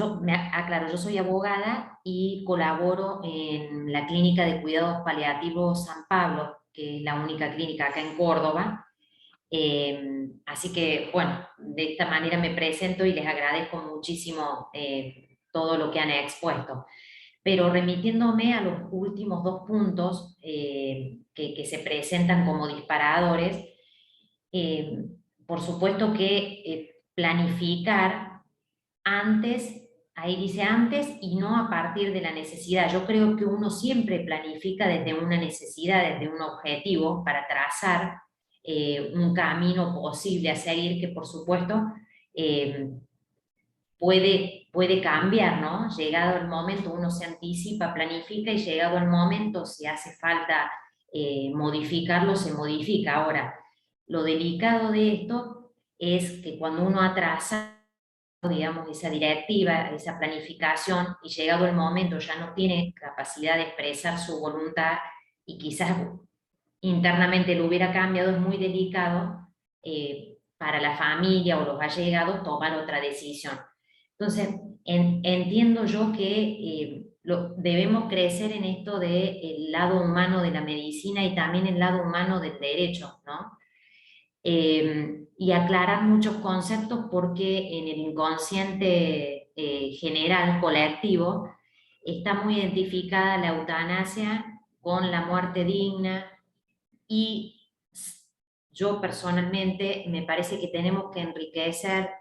aclaro, yo soy abogada y colaboro en la Clínica de Cuidados Paliativos San Pablo, que es la única clínica acá en Córdoba. Así que, bueno, de esta manera me presento y les agradezco muchísimo todo lo que han expuesto. Pero remitiéndome a los últimos dos puntos que se presentan como disparadores, por supuesto que planificar antes, ahí dice antes y no a partir de la necesidad. Yo creo que uno siempre planifica desde una necesidad, desde un objetivo para trazar un camino posible a seguir que por supuesto puede cambiar, ¿no? Llegado el momento uno se anticipa, planifica y llegado el momento si hace falta modificarlo, se modifica. Ahora, lo delicado de esto es que cuando uno atrasa, digamos, esa directiva, esa planificación, y llegado el momento ya no tiene capacidad de expresar su voluntad y quizás internamente lo hubiera cambiado, es muy delicado para la familia o los allegados tomar otra decisión. Entonces, entiendo yo que debemos crecer en esto del lado humano de la medicina y también el lado humano del derecho, ¿no? Y aclarar muchos conceptos porque en el inconsciente general, colectivo, está muy identificada la eutanasia con la muerte digna, y yo personalmente me parece que tenemos que enriquecer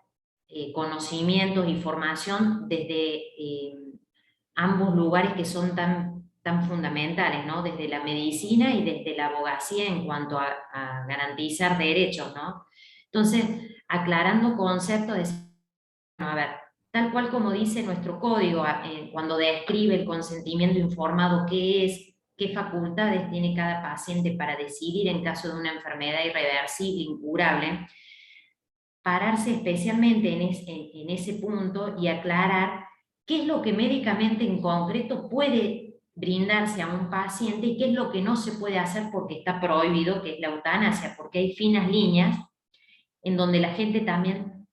conocimientos y formación desde ambos lugares que son tan fundamentales, ¿no? Desde la medicina y desde la abogacía en cuanto a garantizar derechos, ¿no? Entonces, aclarando conceptos, a ver, tal cual como dice nuestro código, cuando describe el consentimiento informado, qué es, qué facultades tiene cada paciente para decidir en caso de una enfermedad irreversible, incurable, pararse especialmente en ese punto y aclarar qué es lo que médicamente en concreto puede brindarse a un paciente y qué es lo que no se puede hacer porque está prohibido, que es la eutanasia, porque hay finas líneas en donde la gente también,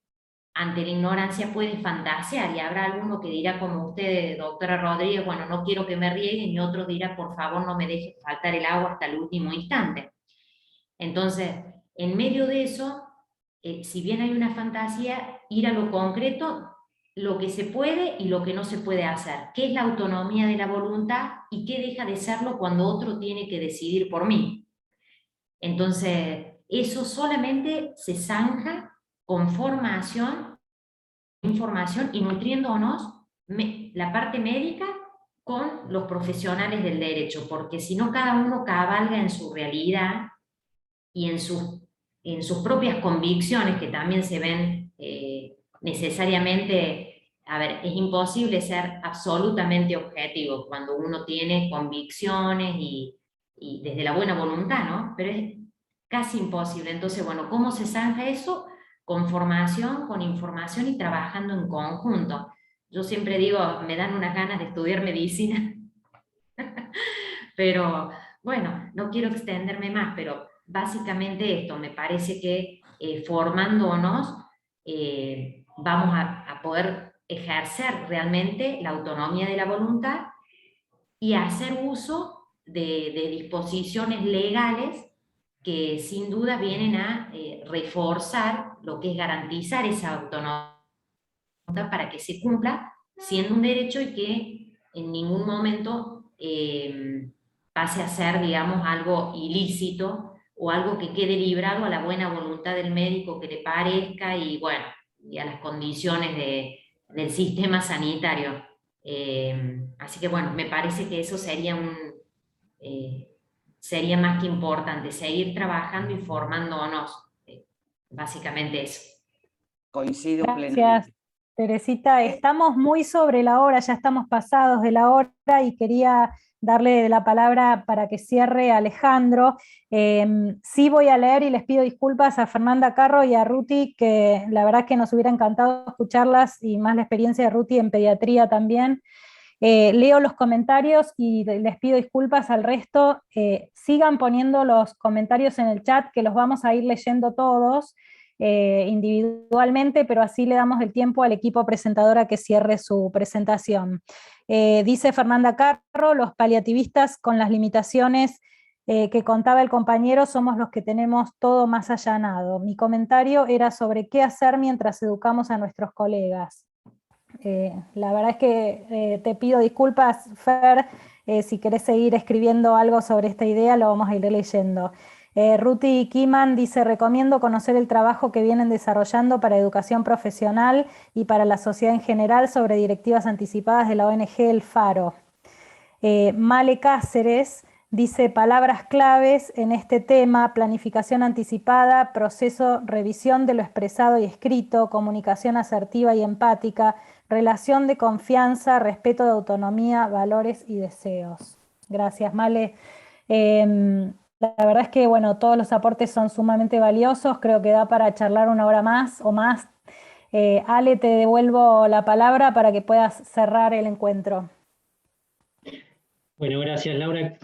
ante la ignorancia, puede fantasear, y habrá alguno que dirá, como usted, doctora Rodríguez, bueno, no quiero que me rieguen, y otro dirá, por favor, no me deje faltar el agua hasta el último instante. Entonces, en medio de eso, si bien hay una fantasía, ir a lo concreto, lo que se puede y lo que no se puede hacer, qué es la autonomía de la voluntad y qué deja de serlo cuando otro tiene que decidir por mí. Entonces, eso solamente se zanja con formación, información y nutriéndonos la parte médica con los profesionales del derecho, porque si no cada uno cabalga en su realidad y en sus propias convicciones, que también se ven necesariamente, a ver, es imposible ser absolutamente objetivo cuando uno tiene convicciones y desde la buena voluntad, ¿no? Pero es casi imposible. Entonces, bueno, ¿cómo se zanja eso? Con formación, con información y trabajando en conjunto. Yo siempre digo, me dan unas ganas de estudiar medicina, pero bueno, no quiero extenderme más, pero básicamente esto, me parece que formándonos vamos a poder ejercer realmente la autonomía de la voluntad y hacer uso de disposiciones legales que sin duda vienen a reforzar lo que es garantizar esa autonomía para que se cumpla siendo un derecho y que en ningún momento pase a ser, digamos, algo ilícito o algo que quede librado a la buena voluntad del médico que le parezca y, bueno, y a las condiciones del sistema sanitario. Así que, bueno, me parece que eso sería sería más que importante, seguir trabajando y formándonos. Básicamente eso. Coincido Gracias, plenamente. Teresita. Estamos muy sobre la hora, ya estamos pasados de la hora y quería darle la palabra para que cierre Alejandro. Sí voy a leer y les pido disculpas a Fernanda Carro y a Ruti, que la verdad que nos hubiera encantado escucharlas y más la experiencia de Ruti en pediatría también. Leo los comentarios y les pido disculpas al resto. Sigan poniendo los comentarios en el chat, que los vamos a ir leyendo todos individualmente, pero así le damos el tiempo al equipo presentador a que cierre su presentación. Dice Fernanda Carro, los paliativistas con las limitaciones que contaba el compañero somos los que tenemos todo más allanado. Mi comentario era sobre qué hacer mientras educamos a nuestros colegas. La verdad es que te pido disculpas, Fer, si querés seguir escribiendo algo sobre esta idea, lo vamos a ir leyendo. Ruti Kiman dice, recomiendo conocer el trabajo que vienen desarrollando para educación profesional y para la sociedad en general sobre directivas anticipadas de la ONG El Faro. Male Cáceres dice, palabras claves en este tema: planificación anticipada, proceso, revisión de lo expresado y escrito, comunicación asertiva y empática, relación de confianza, respeto de autonomía, valores y deseos. Gracias, Male. La verdad es que, bueno, todos los aportes son sumamente valiosos, creo que da para charlar una hora más o más. Ale, te devuelvo la palabra para que puedas cerrar el encuentro. Bueno, gracias, Laura.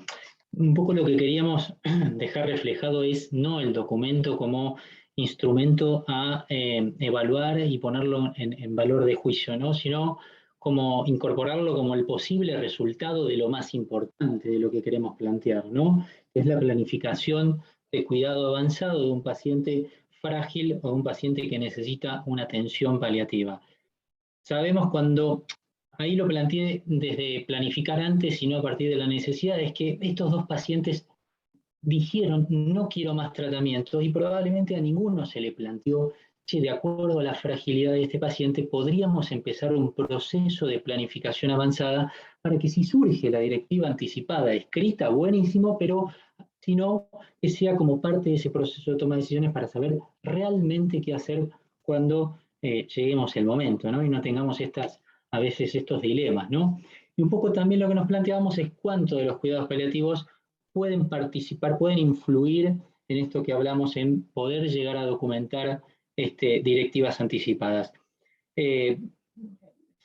Un poco lo que queríamos dejar reflejado es no el documento como instrumento a evaluar y ponerlo en valor de juicio, ¿no? Sino como incorporarlo como el posible resultado de lo más importante de lo que queremos plantear, ¿no? Es la planificación de cuidado avanzado de un paciente frágil o un paciente que necesita una atención paliativa. Sabemos cuando, ahí lo planteé desde planificar antes y no a partir de la necesidad, es que estos dos pacientes dijeron no quiero más tratamientos y probablemente a ninguno se le planteó, che, de acuerdo a la fragilidad de este paciente, podríamos empezar un proceso de planificación avanzada para que si surge la directiva anticipada escrita, buenísimo, pero si no, que sea como parte de ese proceso de toma de decisiones para saber realmente qué hacer cuando lleguemos el momento, ¿no? Y no tengamos a veces estos dilemas, ¿no? Y un poco también lo que nos planteábamos es cuánto de los cuidados paliativos pueden participar, pueden influir en esto que hablamos, en poder llegar a documentar directivas anticipadas. Sé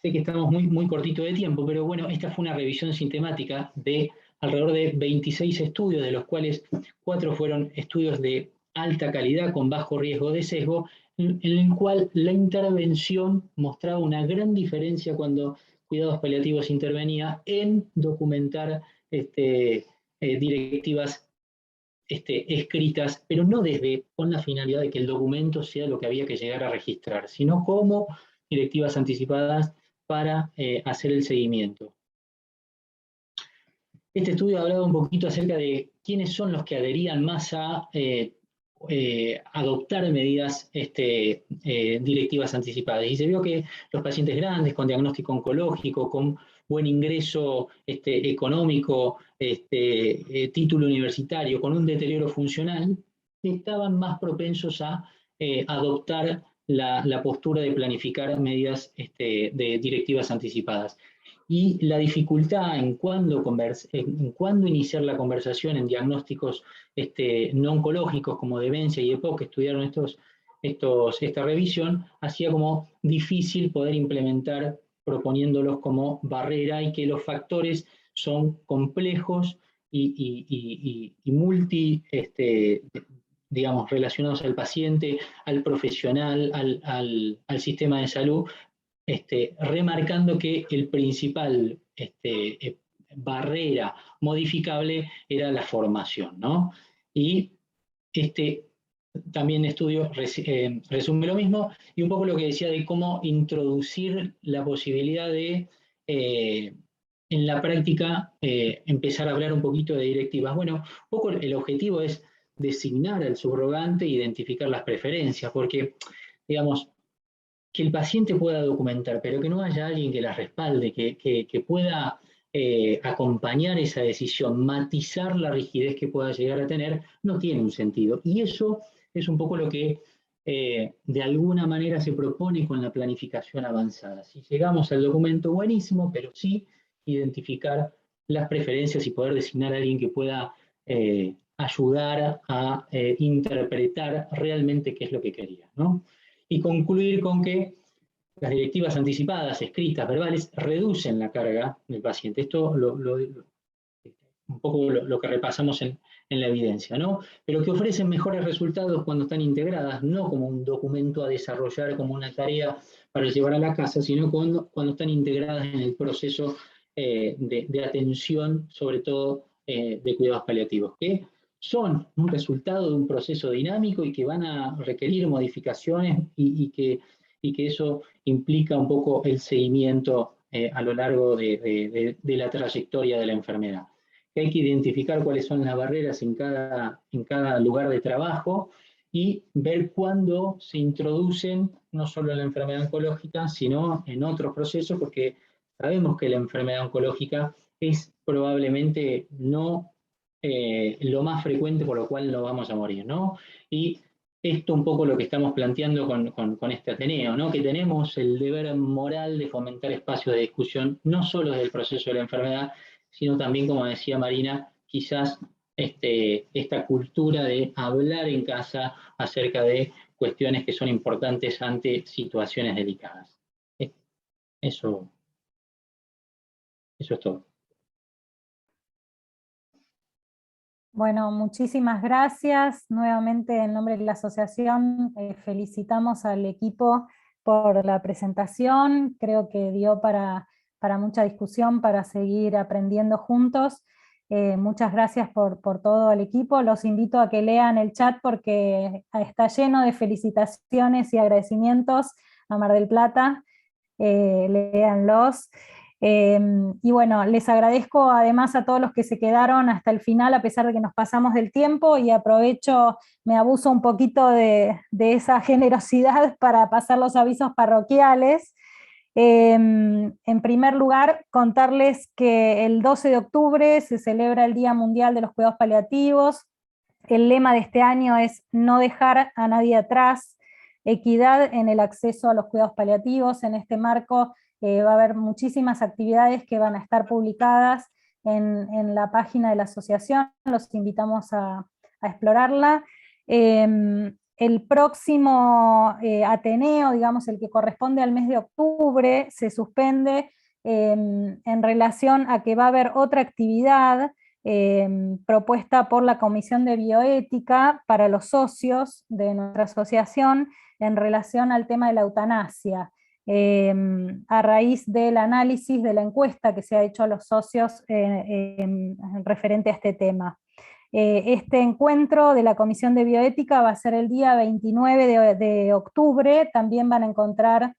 que estamos muy cortito de tiempo, pero bueno, esta fue una revisión sistemática de alrededor de 26 estudios, de los cuales 4 fueron estudios de alta calidad con bajo riesgo de sesgo, en el cual la intervención mostraba una gran diferencia cuando cuidados paliativos intervenía en documentar directivas escritas, pero no con la finalidad de que el documento sea lo que había que llegar a registrar, sino como directivas anticipadas para hacer el seguimiento. Este estudio ha hablado un poquito acerca de quiénes son los que adherían más a adoptar medidas directivas anticipadas. Y se vio que los pacientes grandes con diagnóstico oncológico, con buen ingreso económico, título universitario, con un deterioro funcional, estaban más propensos a adoptar la postura de planificar medidas de directivas anticipadas. Y la dificultad en cuándo iniciar la conversación en diagnósticos no oncológicos como demencia y EPOC, que estudiaron esta revisión, hacía como difícil poder implementar proponiéndolos como barrera, y que los factores son complejos y digamos, relacionados al paciente, al profesional, al sistema de salud, remarcando que el principal barrera modificable era la formación, ¿no? Y también estudio resume lo mismo, y un poco lo que decía de cómo introducir la posibilidad de, en la práctica, empezar a hablar un poquito de directivas. Bueno, un poco el objetivo es designar al subrogante e identificar las preferencias, porque, digamos, que el paciente pueda documentar, pero que no haya alguien que la respalde, que pueda acompañar esa decisión, matizar la rigidez que pueda llegar a tener, no tiene un sentido. Y eso es un poco lo que de alguna manera se propone con la planificación avanzada. Si llegamos al documento, buenísimo, pero sí identificar las preferencias y poder designar a alguien que pueda ayudar a interpretar realmente qué es lo que quería, ¿no? Y concluir con que las directivas anticipadas, escritas, verbales, reducen la carga del paciente. Esto un poco lo que repasamos en la evidencia, ¿no? Pero que ofrecen mejores resultados cuando están integradas, no como un documento a desarrollar, como una tarea para llevar a la casa, sino cuando están integradas en el proceso de atención, sobre todo de cuidados paliativos, que son un resultado de un proceso dinámico y que van a requerir modificaciones y que eso implica un poco el seguimiento a lo largo de la trayectoria de la enfermedad. Que hay que identificar cuáles son las barreras en cada lugar de trabajo y ver cuándo se introducen no solo en la enfermedad oncológica, sino en otros procesos, porque sabemos que la enfermedad oncológica es probablemente no lo más frecuente por lo cual no vamos a morir, ¿no? Y esto un poco lo que estamos planteando con este Ateneo, ¿no? Que tenemos el deber moral de fomentar espacios de discusión, no solo desde el proceso de la enfermedad, sino también, como decía Marina, quizás esta cultura de hablar en casa acerca de cuestiones que son importantes ante situaciones delicadas. Eso es todo. Bueno, muchísimas gracias. Nuevamente, en nombre de la asociación, felicitamos al equipo por la presentación. Creo que dio para mucha discusión, para seguir aprendiendo juntos. Muchas gracias por todo el equipo. Los invito a que lean el chat porque está lleno de felicitaciones y agradecimientos a Mar del Plata. Léanlos. Y bueno, les agradezco además a todos los que se quedaron hasta el final, a pesar de que nos pasamos del tiempo, y aprovecho, me abuso un poquito de esa generosidad para pasar los avisos parroquiales. En primer lugar, contarles que el 12 de octubre se celebra el Día Mundial de los Cuidados Paliativos. El lema de este año es no dejar a nadie atrás, equidad en el acceso a los cuidados paliativos. En este marco va a haber muchísimas actividades que van a estar publicadas en la página de la asociación, los invitamos a explorarla. El próximo Ateneo, digamos el que corresponde al mes de octubre, se suspende en relación a que va a haber otra actividad propuesta por la Comisión de Bioética para los socios de nuestra asociación en relación al tema de la eutanasia, a raíz del análisis de la encuesta que se ha hecho a los socios referente a este tema. Este encuentro de la Comisión de Bioética va a ser el día 29 de octubre, también van a encontrar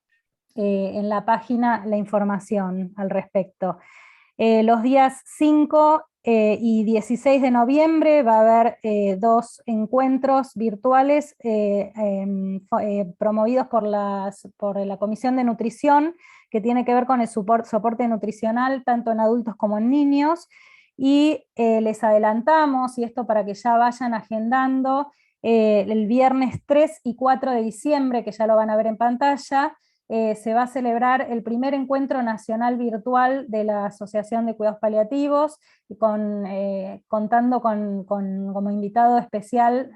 en la página la información al respecto. Los días 5 y 16 de noviembre va a haber 2 encuentros virtuales promovidos por la Comisión de Nutrición, que tiene que ver con el soporte nutricional tanto en adultos como en niños, y les adelantamos, y esto para que ya vayan agendando, el viernes 3 y 4 de diciembre, que ya lo van a ver en pantalla, se va a celebrar el primer encuentro nacional virtual de la Asociación de Cuidados Paliativos, contando como invitado especial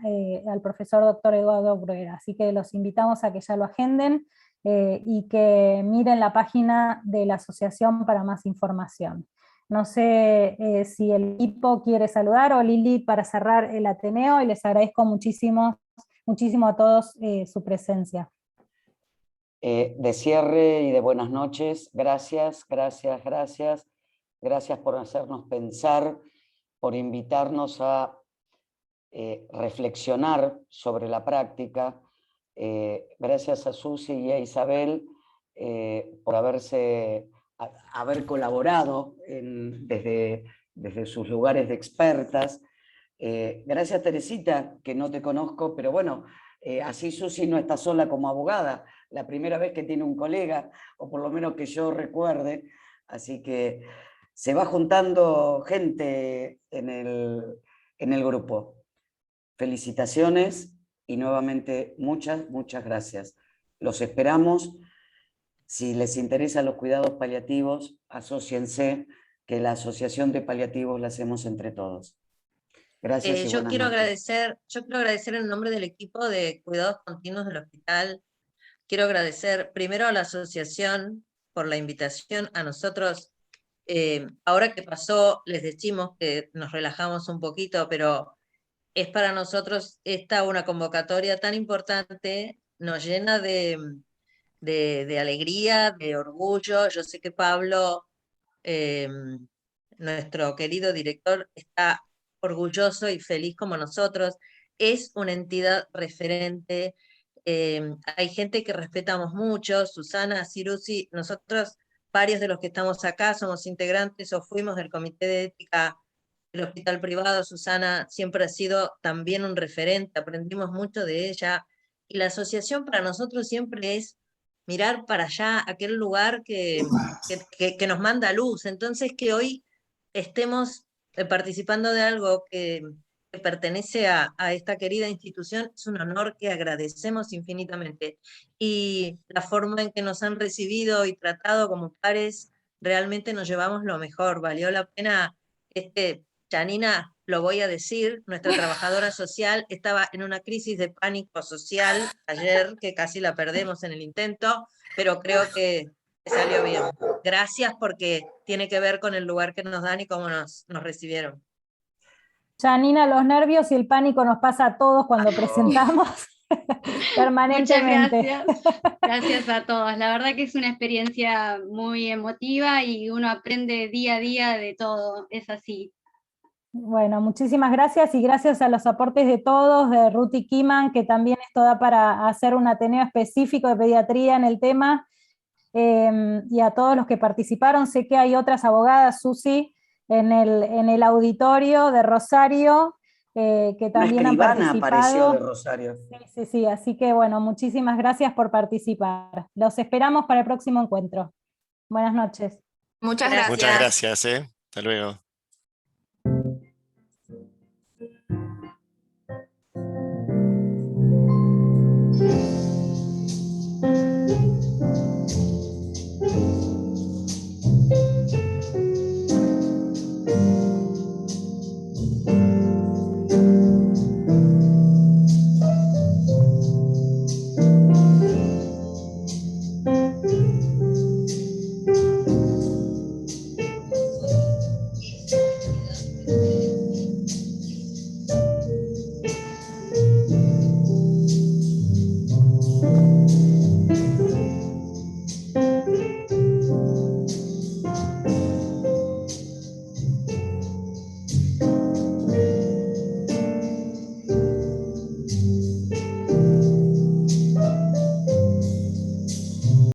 al profesor doctor Eduardo Bruera. Así que los invitamos a que ya lo agenden y que miren la página de la asociación para más información. No sé si el equipo quiere saludar, o Lili para cerrar el Ateneo, y les agradezco muchísimo a todos su presencia. De cierre y de buenas noches, gracias por hacernos pensar, por invitarnos a reflexionar sobre la práctica. Gracias a Susi y a Isabel por haber colaborado desde sus lugares de expertas. Gracias Teresita, que no te conozco, pero bueno, así Susi no está sola como abogada, la primera vez que tiene un colega, o por lo menos que yo recuerde, así que se va juntando gente en el grupo. Felicitaciones y nuevamente muchas gracias. Los esperamos. Si les interesan los cuidados paliativos, asóciense, que la Asociación de Paliativos la hacemos entre todos. Gracias y yo buenas quiero noches. agradecer en nombre del equipo de cuidados continuos del hospital. Quiero agradecer primero a la asociación por la invitación a nosotros. Ahora que pasó, les decimos que nos relajamos un poquito, pero es para nosotros esta una convocatoria tan importante, nos llena de alegría, de orgullo. Yo sé que Pablo, nuestro querido director, está orgulloso y feliz como nosotros. Es una entidad referente. Hay gente que respetamos mucho, Susana, Cirusi, nosotros, varios de los que estamos acá, somos integrantes o fuimos del Comité de Ética del Hospital Privado. Susana siempre ha sido también un referente, aprendimos mucho de ella, y la asociación para nosotros siempre es mirar para allá, aquel lugar que nos manda luz. Entonces que hoy estemos participando de algo que pertenece a esta querida institución es un honor que agradecemos infinitamente. Y la forma en que nos han recibido y tratado como pares, realmente nos llevamos lo mejor. Valió la pena. Janina, lo voy a decir, nuestra trabajadora social estaba en una crisis de pánico social ayer, que casi la perdemos en el intento, pero creo que salió bien. Gracias, porque tiene que ver con el lugar que nos dan y cómo nos recibieron. Janina, los nervios y el pánico nos pasa a todos cuando presentamos permanentemente. Muchas gracias a todos. La verdad que es una experiencia muy emotiva y uno aprende día a día de todo, es así. Bueno, muchísimas gracias, y gracias a los aportes de todos, de Ruti Kiman, que también esto da para hacer un Ateneo específico de pediatría en el tema. y a todos los que participaron. Sé que hay otras abogadas, Susi, en el auditorio de Rosario, que también han escribana apareció participado. de Rosario. Sí, así que bueno, muchísimas gracias por participar. Los esperamos para el próximo encuentro. Buenas noches. Muchas gracias. Muchas gracias, hasta luego.